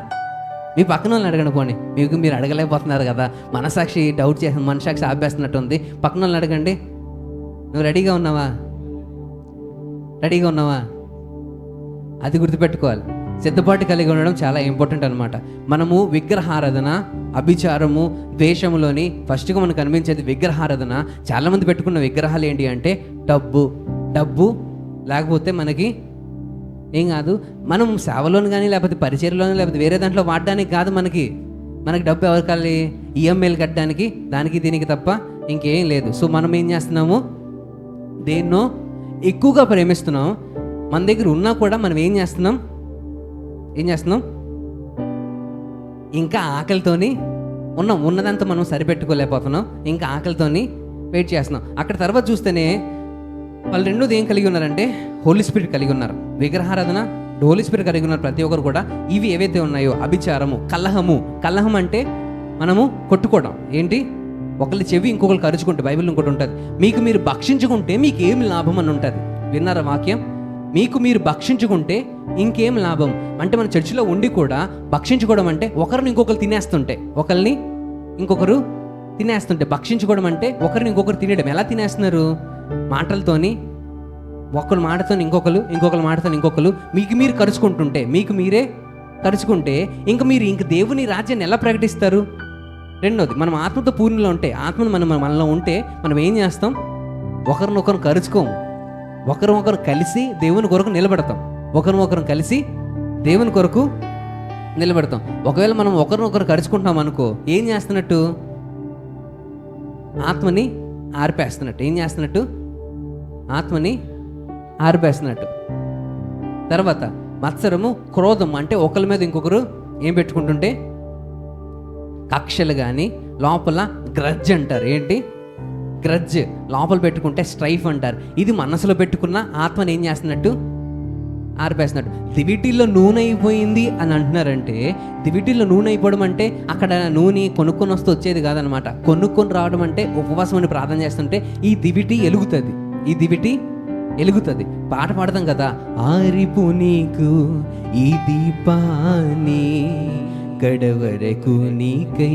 మీ పక్కన వాళ్ళని అడగండి. పోనీ మీకు మీరు అడగలేకపోతున్నారు కదా, మనసాక్షి డౌట్ చేసిన, మనసాక్షి ఆపేస్తున్నట్టు ఉంది. పక్కన వాళ్ళని అడగండి, నువ్వు రెడీగా ఉన్నావా? రెడీగా ఉన్నావా? అది గుర్తుపెట్టుకోవాలి. సిద్ధపాటు కలిగి ఉండడం చాలా ఇంపార్టెంట్ అనమాట. మనము విగ్రహారాధన, అభిచారము, ద్వేషములోని ఫస్ట్గా మనకు కనిపించేది విగ్రహారాధన. చాలామంది పెట్టుకున్న విగ్రహాలు ఏంటి అంటే డబ్బు లేకపోతే మనకి ఏం కాదు, మనం సేవలోని కానీ లేకపోతే పరిచర్లోని లేకపోతే వేరే దాంట్లో వాడడానికి కాదు. మనకి డబ్బు ఎవరు కావాలి? ఈఎంఐలు కట్టడానికి, దానికి దీనికి తప్ప ఇంకేం లేదు. సో మనం ఏం చేస్తున్నాము? దేన్నో ఎక్కువగా ప్రేమిస్తున్నాం. మన దగ్గర ఉన్నా కూడా మనం ఏం చేస్తున్నాం? ఇంకా ఆకలితోని ఉన్నదంతా మనం సరిపెట్టుకోలేకపోతున్నాం, ఇంకా ఆకలితోని వెయిట్ చేస్తున్నాం. అక్కడ తర్వాత చూస్తేనే వాళ్ళు రెండోది ఏం కలిగి ఉన్నారంటే హోలీ స్పిరిట్ కలిగి ఉన్నారు. విగ్రహారాధన, హోలీ స్పిరిట్ కలిగి ఉన్నారు ప్రతి ఒక్కరు కూడా. ఇవి ఏవైతే ఉన్నాయో అభిచారము, కలహం అంటే మనము కొట్టుకోవడం. ఏంటి? ఒకళ్ళు చెవి ఇంకొకరు కరుచుకుంటే, బైబిల్ ఇంకోటి ఉంటుంది, మీకు మీరు భక్షించుకుంటే మీకు ఏమి లాభం అని ఉంటుంది. విన్నారా వాక్యం? మీకు మీరు భక్షించుకుంటే ఇంకేం లాభం అంటే, మన చర్చిలో ఉండి కూడా భక్షించుకోవడం అంటే ఒకరిని ఇంకొకరు తినేస్తుంటే, భక్షించుకోవడం అంటే ఒకరిని ఇంకొకరు తినేయడం. ఎలా తినేస్తున్నారు? మాటలతోని, ఒకరు మాటతో ఇంకొకరు మాటతో ఇంకొకరు మీకు మీరు కరుచుకుంటుంటే, మీకు మీరే కరుచుకుంటే ఇంక దేవుని రాజ్యాన్ని ఎలా ప్రకటిస్తారు? రెండోది, మనం ఆత్మతో పూర్ణిలో ఉంటే, ఆత్మను మనలో ఉంటే మనం ఏం చేస్తాం? ఒకరినొకరు కరుచుకోము, ఒకరు కలిసి దేవుని కొరకు నిలబడతాం. ఒకవేళ మనం ఒకరినొకరు కరుచుకుంటాం అనుకో, ఏం చేస్తున్నట్టు? ఆత్మని ఆర్పేస్తున్నట్టు. తర్వాత మత్సరము, క్రోధం అంటే ఒకరి మీద ఇంకొకరు ఏం పెట్టుకుంటుంటే కక్షలు, కానీ లోపల గ్రడ్జ్ అంటారు. ఏంటి గ్రడ్జ్? లోపల పెట్టుకుంటే స్ట్రైఫ్ అంటారు. ఇది మనసులో పెట్టుకున్న ఆత్మని ఏం చేస్తున్నట్టు? ఆర్పేస్తున్నట్టు. దివిటీల్లో నూనె అయిపోయింది అని అంటున్నారంటే, దివిటీల్లో నూనె అయిపోవడం అంటే అక్కడ నూనె కొనుక్కొని వస్తే వచ్చేది కాదనమాట. కొనుక్కొని రావడం అంటే ఉపవాసం అని ప్రార్థన చేస్తుంటే ఈ దివిటి ఎలుగుతుంది. పాట పాడతాం కదా, ఆరిపు నీకు ఈ దీపాన్ని గడవరకు నీకై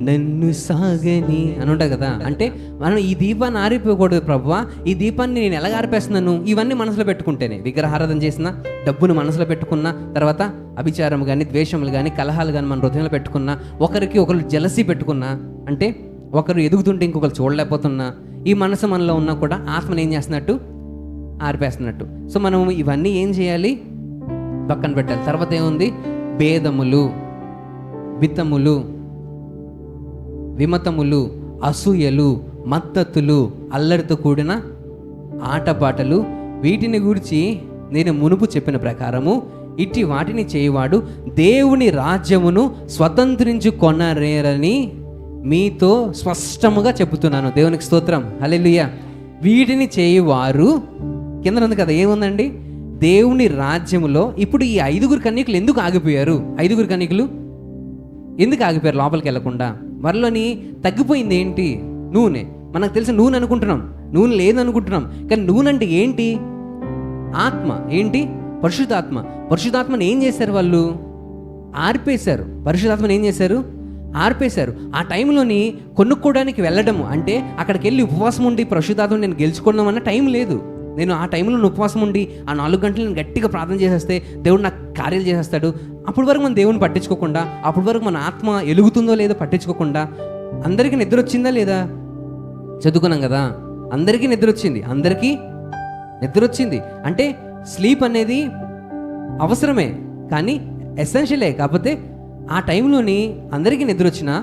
నన్ను సాగని అని ఉంటుంది కదా. అంటే మనం ఈ దీపాన్ని ఆరిపోకూడదు ప్రభువా, ఈ దీపాన్ని నేను ఎలాగ ఆర్పేస్తున్నాను? ఇవన్నీ మనసులో పెట్టుకుంటేనే. విగ్రహారాధన చేసిన, డబ్బును మనసులో పెట్టుకున్న, తర్వాత అభిచారం కానీ, ద్వేషములు కానీ, కలహాలు కానీ మన హృదయంలో పెట్టుకున్నా, ఒకరికి ఒకరు జలసీ పెట్టుకున్నా, అంటే ఒకరు ఎదుగుతుంటే ఇంకొకరు చూడలేకపోతున్నా, ఈ మనసు మనలో ఉన్నా కూడా ఆత్మను ఏం చేస్తున్నట్టు? ఆర్పేస్తున్నట్టు. సో మనం ఇవన్నీ ఏం చేయాలి? పక్కన పెట్టాలి. తర్వాత ఏముంది? భేదములు, విత్తములు, విమతములు, అసూయలు, మద్దతులు, అల్లరితో కూడిన ఆటపాటలు, వీటిని గురించి నేను మునుపు చెప్పిన ప్రకారము ఇట్టి వాటిని చేయవాడు దేవుని రాజ్యమును స్వతంత్రించుకొనరేరని మీతో స్పష్టముగా చెబుతున్నాను. దేవునికి స్తోత్రం, హల్లెలూయా. వీటిని చేయవారు, కింద ఉంది కదా, ఏముందండి? దేవుని రాజ్యములో. ఇప్పుడు ఈ 5 కన్యకులు ఎందుకు ఆగిపోయారు? 5 కన్యకులు ఎందుకు ఆగిపోయారు లోపలికి వెళ్ళకుండా? వారిలోని తగ్గిపోయింది ఏంటి? నూనె. మనకు తెలిసి నూనె అనుకుంటున్నాం, నూనె లేదనుకుంటున్నాం. కానీ నూనె అంటే ఏంటి? ఆత్మ. ఏంటి? పరిశుద్ధాత్మని ఏం చేశారు వాళ్ళు? ఆర్పేశారు. పరిశుద్ధాత్మని ఏం చేశారు? ఆర్పేశారు. ఆ టైంలోని కొనుక్కోవడానికి వెళ్ళడము అంటే అక్కడికి వెళ్ళి ఉపవాసం ఉండి పరిశుద్ధాత్మను నేను గెలుచుకున్నాం అన్న టైం లేదు. నేను ఆ టైంలో ఉపవాసం ఉండి ఆ 4 గంటలు నేను గట్టిగా ప్రార్థన చేసేస్తే దేవుడు నాకు కార్యాలు చేసేస్తాడు. అప్పటి వరకు మనం దేవుని పట్టించుకోకుండా, అప్పటి వరకు మన ఆత్మ ఎలుగుతుందో లేదో పట్టించుకోకుండా, అందరికీ నిద్ర వచ్చిందా లేదా? చదువుకున్నాం కదా, అందరికీ నిద్ర వచ్చింది. అందరికీ నిద్ర వచ్చింది అంటే స్లీప్ అనేది అవసరమే, కానీ ఎసెన్షియలే. కాకపోతే ఆ టైంలోని అందరికీ నిద్ర వచ్చినా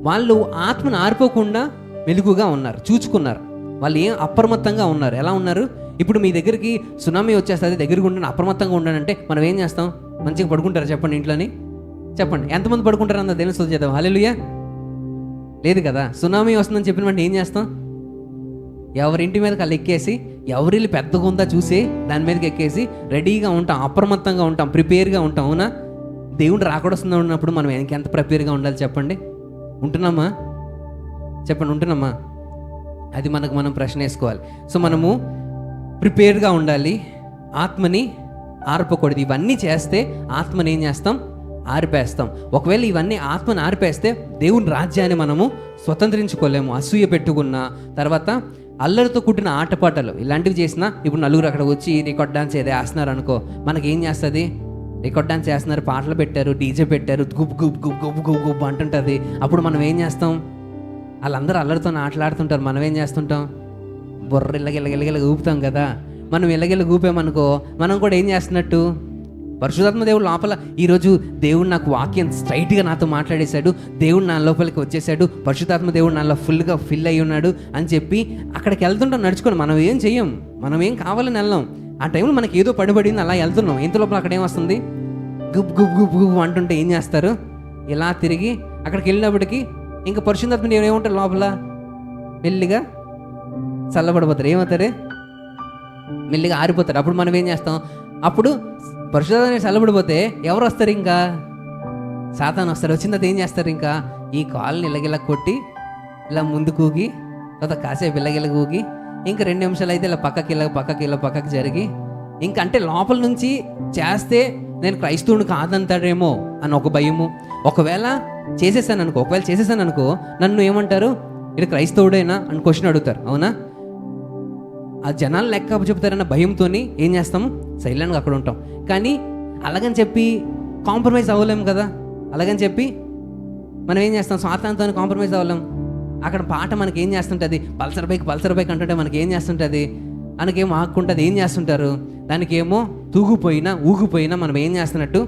వాళ్ళు ఆత్మను ఆరిపోకుండా మెలుగుగా ఉన్నారు, చూచుకున్నారు. వాళ్ళు ఏం అప్రమత్తంగా ఉన్నారు. ఎలా ఉన్నారు? ఇప్పుడు మీ దగ్గరికి సునామీ వచ్చేస్తుంది, దగ్గరికి ఉండండి, అప్రమత్తంగా ఉండండి. మనం ఏం చేస్తాం? మంచిగా పడుకుంటారా చెప్పండి? ఇంట్లోని చెప్పండి, ఎంతమంది పడుకుంటారు అన్న దేవుని స్తుతి చేద్దాం. హల్లెలూయా. లేదు కదా. సునామీ వస్తుందని చెప్పిన వెంటనే ఏం చేస్తాం? ఎవరింటి మీదకి వాళ్ళు ఎక్కేసి, ఎవరిల్లు పెద్దగా ఉందా చూసి దాని మీదకి ఎక్కేసి రెడీగా ఉంటాం, అప్రమత్తంగా ఉంటాం, ప్రిపేర్గా ఉంటాం. అవునా? దేవుడు రాకూడొస్తుందా ఉన్నప్పుడు మనం ఎంత ప్రిపేర్గా ఉండాలి చెప్పండి? ఉంటున్నామా? చెప్పండి, ఉంటున్నామా? అది మనం ప్రశ్న వేసుకోవాలి. సో మనము ప్రిపేర్డ్గా ఉండాలి, ఆత్మని ఆర్పకూడదు. ఇవన్నీ చేస్తే ఆత్మని ఏం చేస్తాం? ఆర్పేస్తాం. ఒకవేళ ఇవన్నీ ఆత్మని ఆర్పేస్తే దేవుని రాజ్యాన్ని మనము స్వతంత్రించుకోలేము. అసూయ పెట్టుకున్న తర్వాత అల్లరితో కూడిన ఆటపాటలు ఇలాంటివి చేసినా, ఇప్పుడు నలుగురు అక్కడ వచ్చి రికార్డ్ డాన్స్ ఏదో వేస్తున్నారు అనుకో, మనకేం చేస్తుంది? రికార్డ్ డాన్స్ చేస్తున్నారు, పాటలు పెట్టారు, డీజే పెట్టారు, గుబ్ గుబ్ గుబ్ గుబ్ గుబ్ గుబ్ అంటుంటుంది. అప్పుడు మనం ఏం చేస్తాం? వాళ్ళందరూ అల్లరితో ఆటలాడుతుంటారు, మనం ఏం చేస్తుంటాం? బొర్ర ఇళ్ళగిళ్ళగిళ్ళగిళ్ళ ఊపుతాం కదా. మనం ఇళ్ళగిళ్ళ ఊపామనుకో, మనం కూడా ఏం చేస్తున్నట్టు? పరిశుద్ధాత్మ దేవుడు లోపల, ఈరోజు దేవుడు నాకు వాక్యం స్ట్రైట్గా నాతో మాట్లాడేశాడు, దేవుడు నా లోపలికి వచ్చేసాడు, పరిశుద్ధాత్మ దేవుడు నాలో ఫుల్గా ఫిల్ అయ్యి ఉన్నాడు అని చెప్పి అక్కడికి వెళ్తుంటాం నడుచుకొని. మనం ఏం చెయ్యం, మనం ఏం కావాలని వెళ్ళాం. ఆ టైంలో మనకి ఏదో పడిపడింది, అలా వెళ్తున్నాం. ఇంత లోపల అక్కడ ఏమొస్తుంది? గుబ్ గుబ్ గుబ్ గుబ్ అంటుంటే ఏం చేస్తారు? ఇలా తిరిగి అక్కడికి వెళ్ళినప్పటికీ ఇంకా పరిశుద్ధాత్మ దేవుడు ఏముంటారు లోపల? మెల్లిగా చల్లబడిపోతారు. ఏమవుతారు? మెల్లిగా ఆరిపోతారు. అప్పుడు మనం ఏం చేస్తాం? అప్పుడు పరిశుద్ధాత్మ చల్లబడిపోతే ఎవరు వస్తారు? ఇంకా సాతాను వస్తారు. వచ్చిన తర్వాత ఏం చేస్తారు? ఇంకా ఈ కాళ్ళని ఇళ్ళగిల్ల కొట్టి ఇలా ముందు కూగి, తర్వాత కాసేపు ఇళ్ళగిల్ల కూగి, ఇంకా 2 నిమిషాలు అయితే ఇలా పక్కకి జరిగి, ఇంకా అంటే లోపల నుంచి చేస్తే నేను క్రైస్తవుని కాదంటాడేమో అని ఒక భయము. ఒకవేళ చేసేసాను అనుకో నన్ను ఏమంటారు? ఇది క్రైస్తవుడేనా అని క్వశ్చన్ అడుగుతారు. అవునా? ఆ జనాలు లెక్క చెప్తారన్న భయంతో ఏం చేస్తాము? సైలెంట్గా అక్కడ ఉంటాం. కానీ అలాగని చెప్పి కాంప్రమైజ్ అవ్వలేము కదా. అలాగని చెప్పి మనం ఏం చేస్తాం? సాతానుతో కాంప్రమైజ్ అవ్వలేం. అక్కడ పాట మనకి ఏం చేస్తుంటుంది? పల్సర్ బైక్ అంటుంటే మనకి ఏం చేస్తుంటుంది? మనకేమో ఆక్కుంటుంది. ఏం చేస్తుంటారు? దానికేమో ఊగిపోయినా మనం ఏం చేస్తున్నట్టు?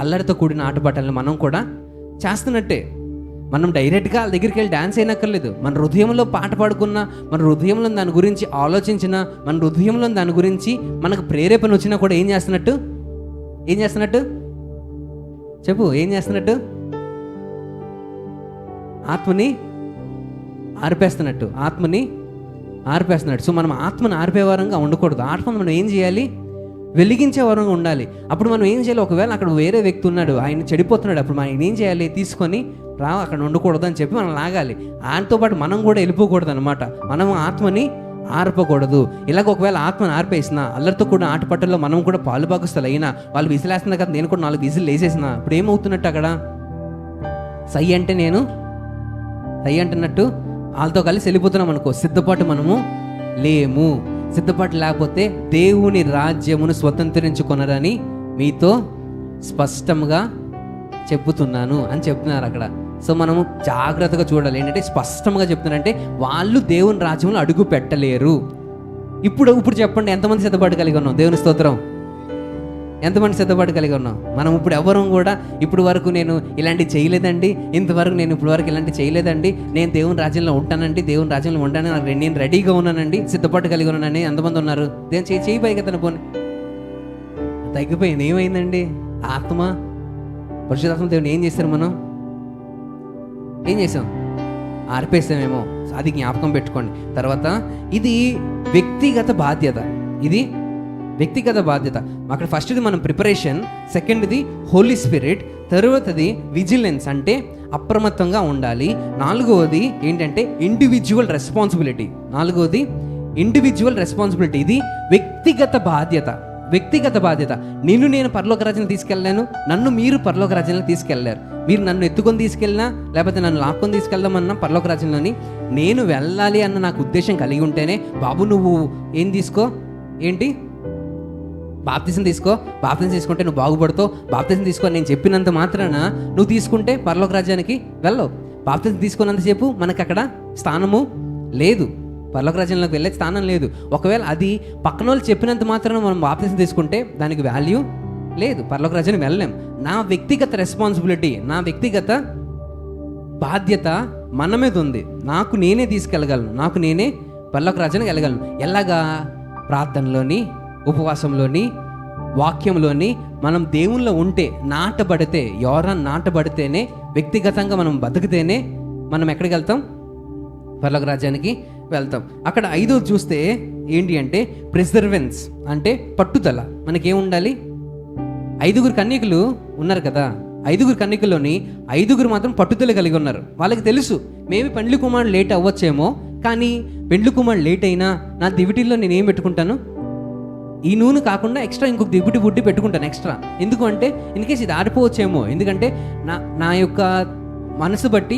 అల్లరితో కూడిన ఆటపాటలను మనం కూడా చేస్తున్నట్టే. మనం డైరెక్ట్గా వాళ్ళ దగ్గరికి వెళ్ళి డ్యాన్స్ అయినక్కర్లేదు. మన హృదయంలో పాట పాడుకున్నా, మన హృదయంలో దాని గురించి ఆలోచించినా, మన హృదయంలో దాని గురించి మనకు ప్రేరేపణ వచ్చినా కూడా ఏం చేస్తున్నట్టు? చెప్పు, ఏం చేస్తున్నట్టు? ఆత్మని ఆర్పేస్తున్నట్టు. సో మనం ఆత్మని ఆర్పేవారంగా ఉండకూడదు. ఆత్మను మనం ఏం చేయాలి? వెలిగించే వరంగా ఉండాలి. అప్పుడు మనం ఏం చేయాలి? ఒకవేళ అక్కడ వేరే వ్యక్తి ఉన్నాడు, ఆయన చెడిపోతున్నాడు, అప్పుడు మనం ఏం చేయాలి? తీసుకొని అక్కడ ఉండకూడదు అని చెప్పి మనం లాగాలి. ఆయనతో పాటు మనం కూడా వెళ్ళిపోకూడదు అనమాట. మనం ఆత్మని ఆర్పకూడదు. ఇలాగ ఒకవేళ ఆత్మని ఆర్పేసిన, అల్లరితో కూడా ఆటపట్టల్లో మనం కూడా పాలుభాగస్తులు అయినా, వాళ్ళు విసిలేస్తున్నా కదా, నేను కూడా 4 విజిల్ వేసేసిన, ఇప్పుడు ఏమవుతున్నట్టు? అక్కడ సై అంటున్నట్టు వాళ్ళతో కలిసి వెళ్ళిపోతున్నాం అనుకో, సిద్ధపాటు మనము లేము. సిద్ధపాటు లేకపోతే దేవుని రాజ్యమును స్వతంత్రించుకొనరని మీతో స్పష్టంగా చెప్పుతున్నాను అని చెప్తున్నారు అక్కడ. సో మనము జాగ్రత్తగా చూడాలి. ఏంటంటే స్పష్టంగా చెప్తున్నారంటే వాళ్ళు దేవుని రాజ్యంలో అడుగు పెట్టలేరు. ఇప్పుడు చెప్పండి, ఎంతమంది సిద్ధపాటు కలిగి ఉన్నాం? దేవుని స్తోత్రం. ఎంతమంది సిద్ధపాటు కలిగి ఉన్నాం? మనం ఇప్పుడు ఎవరు కూడా ఇప్పుడు వరకు నేను ఇలాంటివి చేయలేదండి, ఇలాంటివి చేయలేదండి, నేను దేవుని రాజ్యంలో ఉంటానండి, దేవుని రాజ్యంలో ఉంటాను, నేను రెడీగా ఉన్నానండి, సిద్ధపాటు కలిగి ఉన్నానని ఎంతమంది ఉన్నారు? దేవుని చేయి పై కదా పోనీ తగ్గిపోయింది. ఏమైందండి? ఆత్మ పరిశుద్ధాత్మ దేవుని ఏం చేశారు? మనం ఏం చేసాం? ఆర్పేసామేమో. అది జ్ఞాపకం పెట్టుకోండి. తర్వాత ఇది వ్యక్తిగత బాధ్యత. అక్కడ ఫస్ట్ది మనం ప్రిపరేషన్, సెకండ్ది హోలీ స్పిరిట్, తర్వాతది విజిలెన్స్ అంటే అప్రమత్తంగా ఉండాలి. 4వది ఏంటంటే ఇండివిజువల్ రెస్పాన్సిబిలిటీ. ఇది వ్యక్తిగత బాధ్యత. వ్యక్తిగత బాధ్యత. నేను పరలోక రాజ్యానికి తీసుకెళ్ళాను, నన్ను మీరు పరలోక రాజ్యానికి తీసుకెళ్లారు. మీరు నన్ను ఎత్తుకొని తీసుకెళ్ళినా లేకపోతే నన్ను లాక్కొని తీసుకెళ్దామన్నా పరలోక రాజ్యంలోని నేను వెళ్ళాలి అన్న నాకు ఉద్దేశం కలిగి ఉంటేనే, బాబు నువ్వు ఏం తీసుకో, ఏంటి బాప్తిసం తీసుకో, బాప్తిసం తీసుకుంటే నువ్వు బాగుపడతావు, బాప్తిసం తీసుకో నేను చెప్పినంత మాత్రాన నువ్వు తీసుకుంటే పరలోక రాజ్యానికి వెళ్ళవు. బాప్తిసం తీసుకున్నంతసేపు మనకు అక్కడ స్థానము లేదు, పరలోక రాజ్యంలోకి వెళ్ళే స్థానం లేదు. ఒకవేళ అది పక్కన వాళ్ళు చెప్పినంత మాత్రాన మనం బాప్తిసం తీసుకుంటే దానికి వాల్యూ లేదు, పరలోక రాజ్యానికి వెళ్ళలేం. నా వ్యక్తిగత రెస్పాన్సిబిలిటీ, నా వ్యక్తిగత బాధ్యత మన మీద ఉంది. నాకు నేనే తీసుకెళ్ళగలను, నాకు నేనే పరలోక రాజ్యానికి వెళ్ళగలను. ఎలాగా? ప్రార్థనలోని, ఉపవాసంలోని, వాక్యంలోని మనం దేవుల్లో ఉంటే, నాటబడితే, ఎవరన్నా నాటబడితేనే, వ్యక్తిగతంగా మనం బతికితేనే మనం ఎక్కడికి వెళ్తాం? పరలోక రాజ్యానికి వెళ్తాం. అక్కడ 5 చూస్తే ఏంటి అంటే ప్రిజర్వెన్స్, అంటే పట్టుదల. మనకేముండాలి? 5 కన్యకులు ఉన్నారు కదా, 5 కన్యకుల్లోని 5 మాత్రం పట్టుదల కలిగి ఉన్నారు. వాళ్ళకి తెలుసు మేబీ పెండ్లి కుమారుడు లేట్ అవ్వచ్చేమో, కానీ పెండ్లి కుమారుడు లేట్ అయినా నా దివిటీల్లో నేను ఏం పెట్టుకుంటాను? ఈ నూనె కాకుండా ఎక్స్ట్రా ఇంకొక దివిటి బుడ్డి పెట్టుకుంటాను ఎక్స్ట్రా. ఎందుకు అంటే ఇన్కేస్ ఇది ఆడిపోవచ్చేమో, ఎందుకంటే నా యొక్క మనసు బట్టి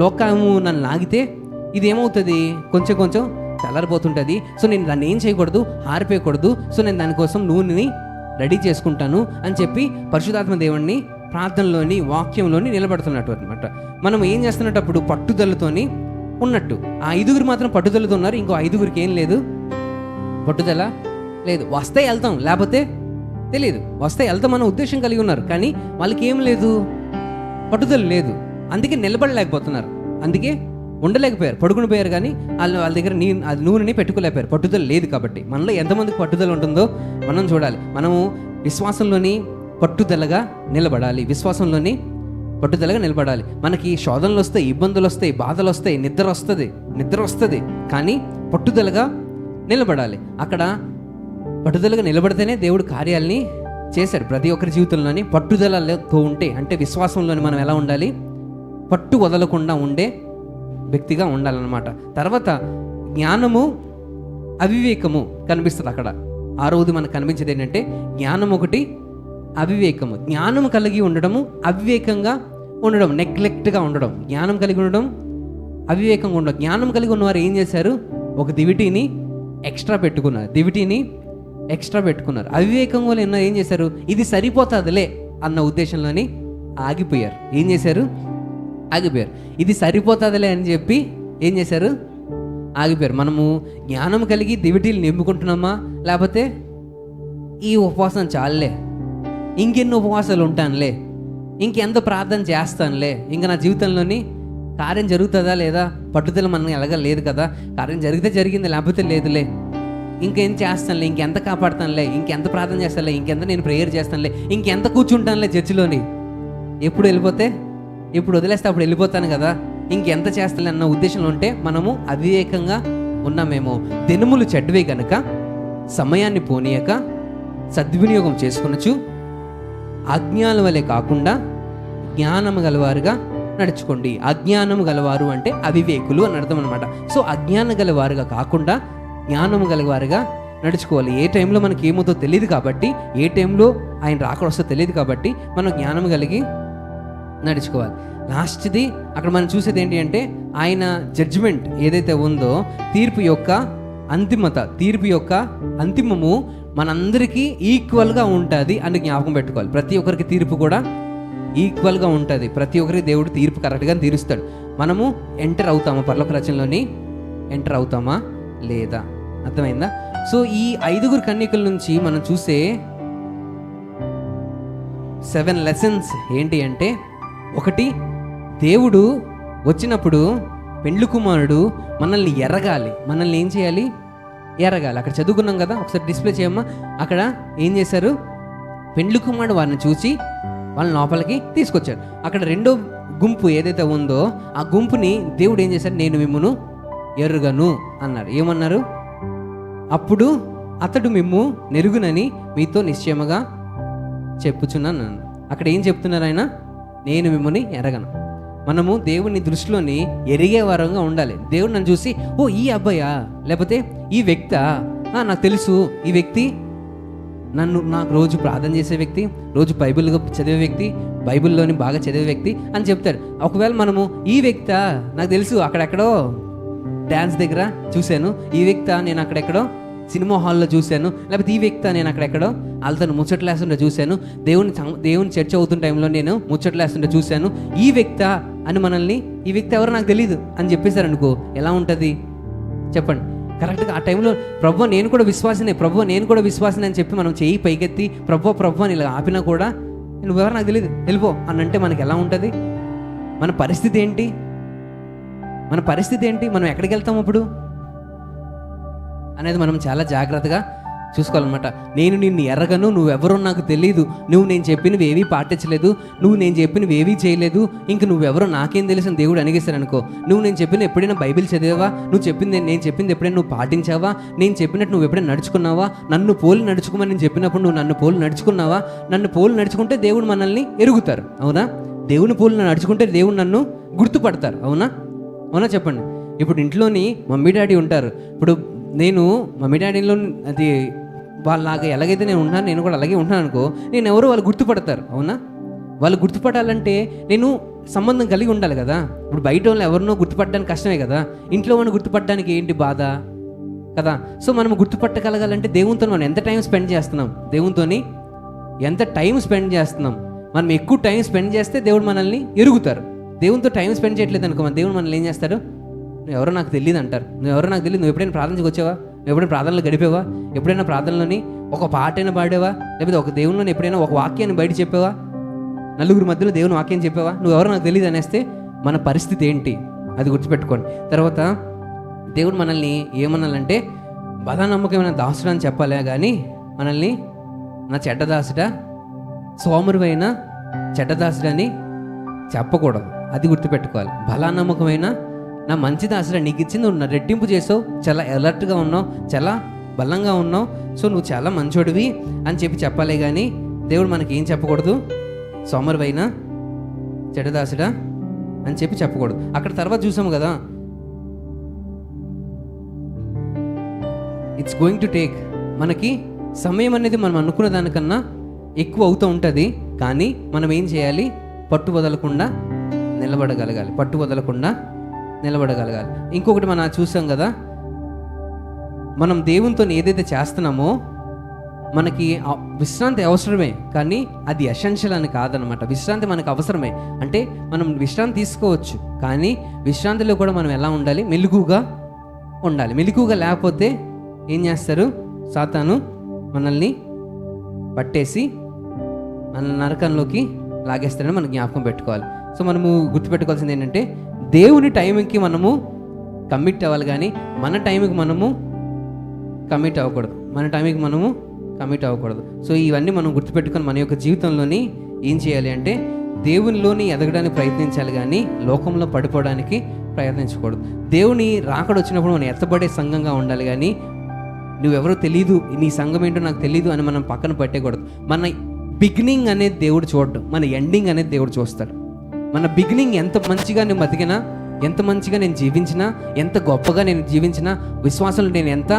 లోకము నన్ను లాగితే ఇది ఏమవుతుంది, కొంచెం కొంచెం తెల్లరిపోతుంటుంది. సో నేను దాన్ని ఏం చేయకూడదు, ఆరిపోయకూడదు. సో నేను దానికోసం నూనెని రెడీ చేసుకుంటాను అని చెప్పి పరిశుద్ధాత్మ దేవుణ్ణి ప్రార్థనలోని, వాక్యంలోని నిలబడుతున్నట్టు అనమాట. మనం ఏం చేస్తున్నప్పుడు పట్టుదలతోని ఉన్నట్టు. ఆ 5 మాత్రం పట్టుదలతో ఉన్నారు, ఇంకో 5 ఏం లేదు, పట్టుదల లేదు. వస్తే వెళ్తాం, లేకపోతే తెలియదు. వస్తే వెళ్తాం అన్న ఉద్దేశం కలిగి ఉన్నారు, కానీ వాళ్ళకి ఏం లేదు, పట్టుదల లేదు. అందుకే నిలబడలేకపోతున్నారు, అందుకే ఉండలేకపోయారు, పడుకుని పోయారు. కానీ వాళ్ళ దగ్గర నూనెని పెట్టుకోలేకపోయారు, పట్టుదల లేదు. కాబట్టి మనలో ఎంతమందికి పట్టుదల ఉంటుందో మనం చూడాలి. మనము విశ్వాసంలోని పట్టుదలగా నిలబడాలి, విశ్వాసంలోని పట్టుదలగా నిలబడాలి. మనకి శోధనలు వస్తాయి, ఇబ్బందులు వస్తాయి, బాధలు వస్తాయి, నిద్ర వస్తుంది, కానీ పట్టుదలగా నిలబడాలి. అక్కడ పట్టుదలగా నిలబడితేనే దేవుడు కార్యాలని చేశాడు ప్రతి ఒక్కరి జీవితంలోని. పట్టుదలతో ఉంటే, అంటే విశ్వాసంలోని మనం ఎలా ఉండాలి? పట్టు వదలకుండా ఉండే వ్యక్తిగా ఉండాలన్నమాట. తర్వాత జ్ఞానము, అవివేకము కనిపిస్తుంది అక్కడ. 6వది మనకు కనిపించేది ఏంటంటే జ్ఞానం ఒకటి, అవివేకము. జ్ఞానం కలిగి ఉండడము, అవివేకంగా ఉండడం, నెగ్లెక్ట్గా ఉండడం. జ్ఞానం కలిగి ఉండడం, అవివేకంగా ఉండడం. జ్ఞానం కలిగి ఉన్నవారు ఏం చేశారు? ఒక దివిటీని ఎక్స్ట్రా పెట్టుకున్నారు. అవివేకంగా ఏం చేశారు? ఇది సరిపోతుందిలే అన్న ఉద్దేశంలోని ఆగిపోయారు. ఏం చేశారు? ఆగిపోయారు. ఇది సరిపోతుందిలే అని చెప్పి ఏం చేశారు? ఆగిపోయారు. మనము జ్ఞానం కలిగి దివిటీలు నింపుకుంటున్నామా, లేకపోతే ఈ ఉపవాసం చాలులే, ఇంకెన్ని ఉపవాసాలు ఉంటానులే, ఇంకెంత ప్రార్థన చేస్తానులే, ఇంకా నా జీవితంలోని కార్యం జరుగుతుందా లేదా, పట్టుదల మనం ఎలాగా లేదు కదా, కార్యం జరిగితే జరిగింది, లేకపోతే లేదులే, ఇంకేం చేస్తానులే, ఇంకెంత కాపాడుతానులే, ఇంకెంత ప్రార్థన చేస్తానులే, ఇంకెంత నేను ప్రేయర్ చేస్తానులే, ఇంకెంత కూర్చుంటానులే చర్చిలోని, ఎప్పుడు వెళ్ళిపోతే, ఎప్పుడు వదిలేస్తే అప్పుడు వెళ్ళిపోతాను కదా, ఇంకెంత చేస్తానులే అన్న ఉద్దేశంలో ఉంటే మనము అవివేకంగా ఉన్నామేమో. దినములు చెడ్డవే గనుక సమయాన్ని పోనీయక సద్వినియోగం చేసుకొనొచ్చు, అజ్ఞానం వలె కాకుండా జ్ఞానము గలవారుగా నడుచుకోండి. అజ్ఞానము గలవారు అంటే అవివేకులు అని అర్థం అనమాట. సో అజ్ఞానం గలవారుగా కాకుండా జ్ఞానము గలవారుగా నడుచుకోవాలి. ఏ టైంలో మనకి ఏమవుతో తెలియదు కాబట్టి, ఏ టైంలో ఆయన రాకడ వస్తో తెలియదు కాబట్టి మనం జ్ఞానం కలిగి నడుచుకోవాలి. లాస్ట్ది అక్కడ మనం చూసేది ఏంటి అంటే ఆయన జడ్జిమెంట్ ఏదైతే ఉందో, తీర్పు యొక్క అంతిమము మనందరికీ ఈక్వల్గా ఉంటుంది అని జ్ఞాపకం పెట్టుకోవాలి. ప్రతి ఒక్కరికి తీర్పు కూడా ఈక్వల్గా ఉంటుంది. ప్రతి ఒక్కరికి దేవుడు తీర్పు కరెక్ట్గా తీరుస్తాడు. మనము ఎంటర్ అవుతామా, పరలోక రాజ్యంలోని ఎంటర్ అవుతామా లేదా? అర్థమైందా? సో ఈ 5 కన్యకల నుంచి మనం చూసే 7 లెసన్స్ ఏంటి అంటే, ఒకటి, దేవుడు వచ్చినప్పుడు పెండ్లి కుమారుడు మనల్ని ఎరగాలి. మనల్ని ఏం చేయాలి? ఎరగాలి. అక్కడ చదువుకున్నాం కదా, ఒకసారి డిస్ప్లే చేయమ్మా. అక్కడ ఏం చేశారు? పెండ్లి కుమారుడు వారిని చూసి వాళ్ళని లోపలికి తీసుకొచ్చారు. అక్కడ రెండో గుంపు ఏదైతే ఉందో ఆ గుంపుని దేవుడు ఏం చేశారు? నేను మిమ్మును ఎరుగను అన్నారు. ఏమన్నారు? అప్పుడు అతడు మిమ్ము నెరుగునని మీతో నిశ్చయముగా చెప్పుచున్నాను. అక్కడ ఏం చెప్తున్నారు ఆయన? నేను మిమ్మల్ని ఎరగను. మనము దేవుని దృష్టిలోని ఎరిగే వారంగా ఉండాలి. దేవుడు నన్ను చూసి, ఓ ఈ అబ్బాయా, లేకపోతే ఈ వ్యక్తా, నాకు తెలుసు ఈ వ్యక్తి నాకు రోజు ప్రార్థన చేసే వ్యక్తి, రోజు బైబిల్ చదివే వ్యక్తి, బైబిల్లోని బాగా చదివే వ్యక్తి అని చెప్తారు. ఒకవేళ మనము ఈ వ్యక్తి నాకు తెలుసు అక్కడెక్కడో డ్యాన్స్ దగ్గర చూశాను, ఈ వ్యక్తి నేను అక్కడెక్కడో సినిమా హాల్లో చూశాను, లేకపోతే ఈ వ్యక్తి నేను అక్కడెక్కడో వాళ్ళతో ముచ్చట్లేస్తుంటే చూశాను, దేవుని చర్చ అవుతున్న టైంలో నేను ముచ్చట్లేస్తుంటే చూశాను, ఈ వ్యక్తి అని మనల్ని ఈ వ్యక్తి ఎవరో నాకు తెలియదు అని చెప్పేశారు అనుకో, ఎలా ఉంటుంది చెప్పండి? కరెక్ట్గా ఆ టైంలో ప్రభు నేను కూడా విశ్వాసినే అని చెప్పి మనం చెయ్యి పైకెత్తి ప్రభు అని ఇలా ఆపినా కూడా నువ్వెవరు నాకు తెలియదు వెళ్ళిపో అని అంటే మనకి ఎలా ఉంటుంది? మన పరిస్థితి ఏంటి? మనం ఎక్కడికి వెళ్తాం అప్పుడు అనేది మనం చాలా జాగ్రత్తగా చూసుకోవాలన్నమాట. నేను నిన్ను ఎరగను, నువ్వెవరో నాకు తెలియదు, నేను చెప్పినవి ఏవీ పాటించలేదు, నేను చెప్పినవి ఏవీ చేయలేదు, ఇంక నువ్వెవరో నాకేం తెలుసు దేవుడు అనిగిస్తాను అనుకో. నేను చెప్పిన ఎప్పుడైనా బైబిల్ చదివావా? నేను చెప్పింది ఎప్పుడైనా నువ్వు పాటించావా? నేను చెప్పినట్టు నువ్వు ఎప్పుడైనా నడుచుకున్నావా? నన్ను పోలి నడుచుకోమని నేను చెప్పినప్పుడు నువ్వు నన్ను పోలి నడుచుకున్నావా? నన్ను పోలి నడుచుకుంటే దేవుడు మనల్ని ఎరుగుతారు, అవునా? దేవుని పోలి నడుచుకుంటే దేవుడు నన్ను గుర్తుపడతారు, అవునా చెప్పండి. ఇప్పుడు ఇంట్లోని మమ్మీ డాడీ ఉంటారు. ఇప్పుడు నేను మమ్మీ డాడీలో అది వాళ్ళలాగా ఎలాగైతే నేను ఉన్నాను, నేను కూడా అలాగే ఉంటున్నాను అనుకో, నేను ఎవరో వాళ్ళు గుర్తుపడతారు, అవునా? వాళ్ళు గుర్తుపడాలంటే నేను సంబంధం కలిగి ఉండాలి కదా. ఇప్పుడు బయట వాళ్ళు ఎవరినో గుర్తుపట్టడానికి కష్టమే కదా, ఇంట్లో వాళ్ళని గుర్తుపట్టడానికి ఏంటి బాధ కదా. సో మనం గుర్తుపట్టగలగాలంటే దేవునితో మనం ఎంత టైం స్పెండ్ చేస్తున్నాం, మనం ఎక్కువ టైం స్పెండ్ చేస్తే దేవుడు మనల్ని ఎరుగుతారు. దేవునితో టైం స్పెండ్ చేయట్లేదు అనుకో, మన దేవుడు మనల్ని ఏం చేస్తారు? నువ్వెవరో నాకు తెలియదు అంటారు. నువ్వు ఎప్పుడైనా ప్రార్థనకు వచ్చావా? నువ్వు ఎప్పుడైనా ప్రార్థనలు గడిపావా? ఎప్పుడైనా ప్రార్థనలోని ఒక పాట అయినా పాడావా? లేకపోతే ఒక దేవునిలోని ఎప్పుడైనా ఒక వాక్యాన్ని బయట చెప్పావా? నలుగురు మధ్యలో దేవుని వాక్యం చెప్పావా? నువ్వెవరో నాకు తెలియదు అనేస్తే మన పరిస్థితి ఏంటి? అది గుర్తుపెట్టుకోండి. తర్వాత దేవుడు మనల్ని ఏమనాలంటే బలానమ్మకమైన దాసుడు అని చెప్పాలే కానీ మనల్ని నా చెడ్డదాసుడా, సోమరువైన చెడ్డదాసుడని చెప్పకూడదు. అది గుర్తుపెట్టుకోవాలి. బలానమ్మకమైన నా మంచి దాసుడా, నీకు ఇచ్చింది నువ్వు రెట్టింపు చేసావు, చాలా అలర్ట్గా ఉన్నావు, చాలా బలంగా ఉన్నావు, సో నువ్వు చాలా మంచోడివి అని చెప్పాలే కానీ దేవుడు మనకి ఏం చెప్పకూడదు? సోమరువైన చెడ్డదాసుడా అని చెప్పకూడదు. అక్కడ తర్వాత చూసాము కదా, ఇట్స్ గోయింగ్ టు టేక్, మనకి సమయం అనేది మనం అనుకున్న దానికన్నా ఎక్కువ అవుతూ ఉంటుంది. కానీ మనం ఏం చేయాలి? పట్టు వదలకుండా నిలబడగలగాలి. ఇంకొకటి మనం చూసాం కదా, మనం దేవునితో ఏదైతే చేస్తున్నామో మనకి విశ్రాంతి అవసరమే, కానీ అది ఎసెన్షియల్ అని కాదనమాట. విశ్రాంతి మనకు అవసరమే, అంటే మనం విశ్రాంతి తీసుకోవచ్చు, కానీ విశ్రాంతిలో కూడా మనం ఎలా ఉండాలి? మెలకుగా ఉండాలి. మెలకుగా లేకపోతే ఏం చేస్తారు? సాతాను మనల్ని పట్టేసి మన నరకంలోకి లాగేస్తారని మనం జ్ఞాపకం పెట్టుకోవాలి. సో మనము గుర్తుపెట్టుకోవాల్సింది ఏంటంటే దేవుని టైంకి మనము కమిట్ అవ్వాలి, కానీ మన టైంకి మనము కమిట్ అవ్వకూడదు. సో ఇవన్నీ మనం గుర్తుపెట్టుకొని మన యొక్క జీవితంలోని ఏం చేయాలి అంటే దేవునిలోని ఎదగడానికి ప్రయత్నించాలి, కానీ లోకంలో పడిపోవడానికి ప్రయత్నించకూడదు. దేవుని రాకడ వచ్చినప్పుడు మనం ఎత్తబడే సంఘంగా ఉండాలి, కానీ నువ్వెవరో తెలీదు, నీ సంఘం ఏంటో నాకు తెలీదు అని మనం పక్కన పెట్టకూడదు. మన బిగినింగ్ అనేది దేవుడు చూడడం, మన ఎండింగ్ అనేది దేవుడు చూస్తాడు. మన బిగినింగ్ ఎంత మంచిగా నేను బతికినా, ఎంత మంచిగా నేను జీవించినా, ఎంత గొప్పగా నేను జీవించినా, విశ్వాసంలో నేను ఎంత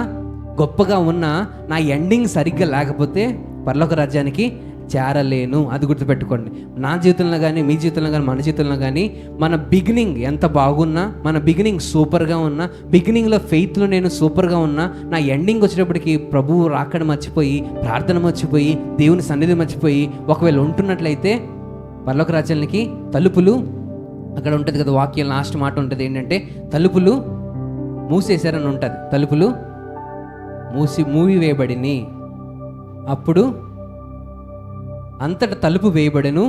గొప్పగా ఉన్నా, నా ఎండింగ్ సరిగ్గా లేకపోతే పరలోక రాజ్యానికి చేరలేను. అది గుర్తుపెట్టుకోండి. నా జీవితంలో కానీ, మీ జీవితంలో కానీ, మన జీవితంలో కానీ మన బిగినింగ్ ఎంత బాగున్నా, మన బిగినింగ్ సూపర్గా ఉన్నా, బిగినింగ్లో ఫెయిత్లో నేను సూపర్గా ఉన్నా, నా ఎండింగ్ వచ్చేటప్పటికి ప్రభువు రాకడ మర్చిపోయి, ప్రార్థన మర్చిపోయి, దేవుని సన్నిధి మర్చిపోయి ఒకవేళ ఉంటున్నట్లయితే పరలోక రాజ్యానికి తలుపులు అక్కడ ఉంటుంది కదా, వాక్యం లాస్ట్ మాట ఉంటుంది ఏంటంటే తలుపులు మూసేశారని ఉంటుంది. తలుపులు మూసివేయబడిని, అప్పుడు అంతటా తలుపు వేయబడెను.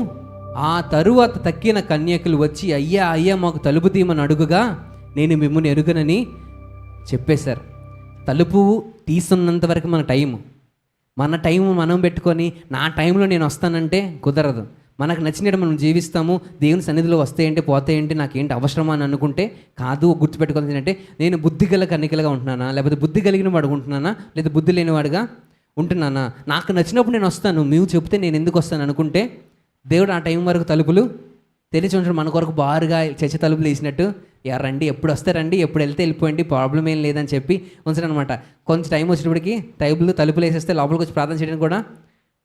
ఆ తరువాత తక్కిన కన్యకులు వచ్చి అయ్యా మాకు తలుపు తీయమని అడుగుగా నేను మిమ్మల్ని ఎరుగనని చెప్పేశారు. తలుపు తీస్తున్నంత వరకు మన టైము మనం పెట్టుకొని నా టైంలో నేను వస్తానంటే కుదరదు. మనకు నచ్చినట్టు మనం జీవిస్తాము. దేవుని సన్నిధిలో వస్తాయంటే పోతాయంటే నాకేంటి అవసరమా అని అనుకుంటే కాదు. గుర్తుపెట్టుకోవాల్సింది ఏంటంటే నేను బుద్ధి గల కన్నికలుగా ఉంటున్నానా, లేకపోతే బుద్ధి కలిగిన వాడు ఉంటున్నానా, లేదా బుద్ధి లేనివాడుగా ఉంటున్నానా? నాకు నచ్చినప్పుడు నేను వస్తాను, నువ్వు చెప్తే నేను ఎందుకు వస్తాను అనుకుంటే దేవుడు ఆ టైం వరకు తలుపులు తెరిచి ఉంటాడు. మన కొరకు బారుగా చర్చ తలుపులు వేసినట్టు యా రండి, ఎప్పుడు వస్తే రండి, ఎప్పుడు వెళ్తే వెళ్ళిపోయింది, ప్రాబ్లం ఏం లేదని చెప్పి ఉంచడనమాట. కొంచెం టైం వచ్చేటప్పటికి తలుపులు వేసేస్తే లోపలికి వచ్చి ప్రార్థన చేయడానికి కూడా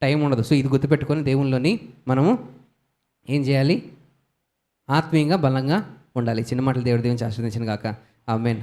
టైం ఉండదు. సో ఇది గుర్తుపెట్టుకొని దేవుళ్ళలోని మనము ఏం చేయాలి? ఆత్మీయంగా బలంగా ఉండాలి. చిన్న మాటలు దేవుడి దీవించి ఆశీర్వదించిన గాక. ఆమేన్.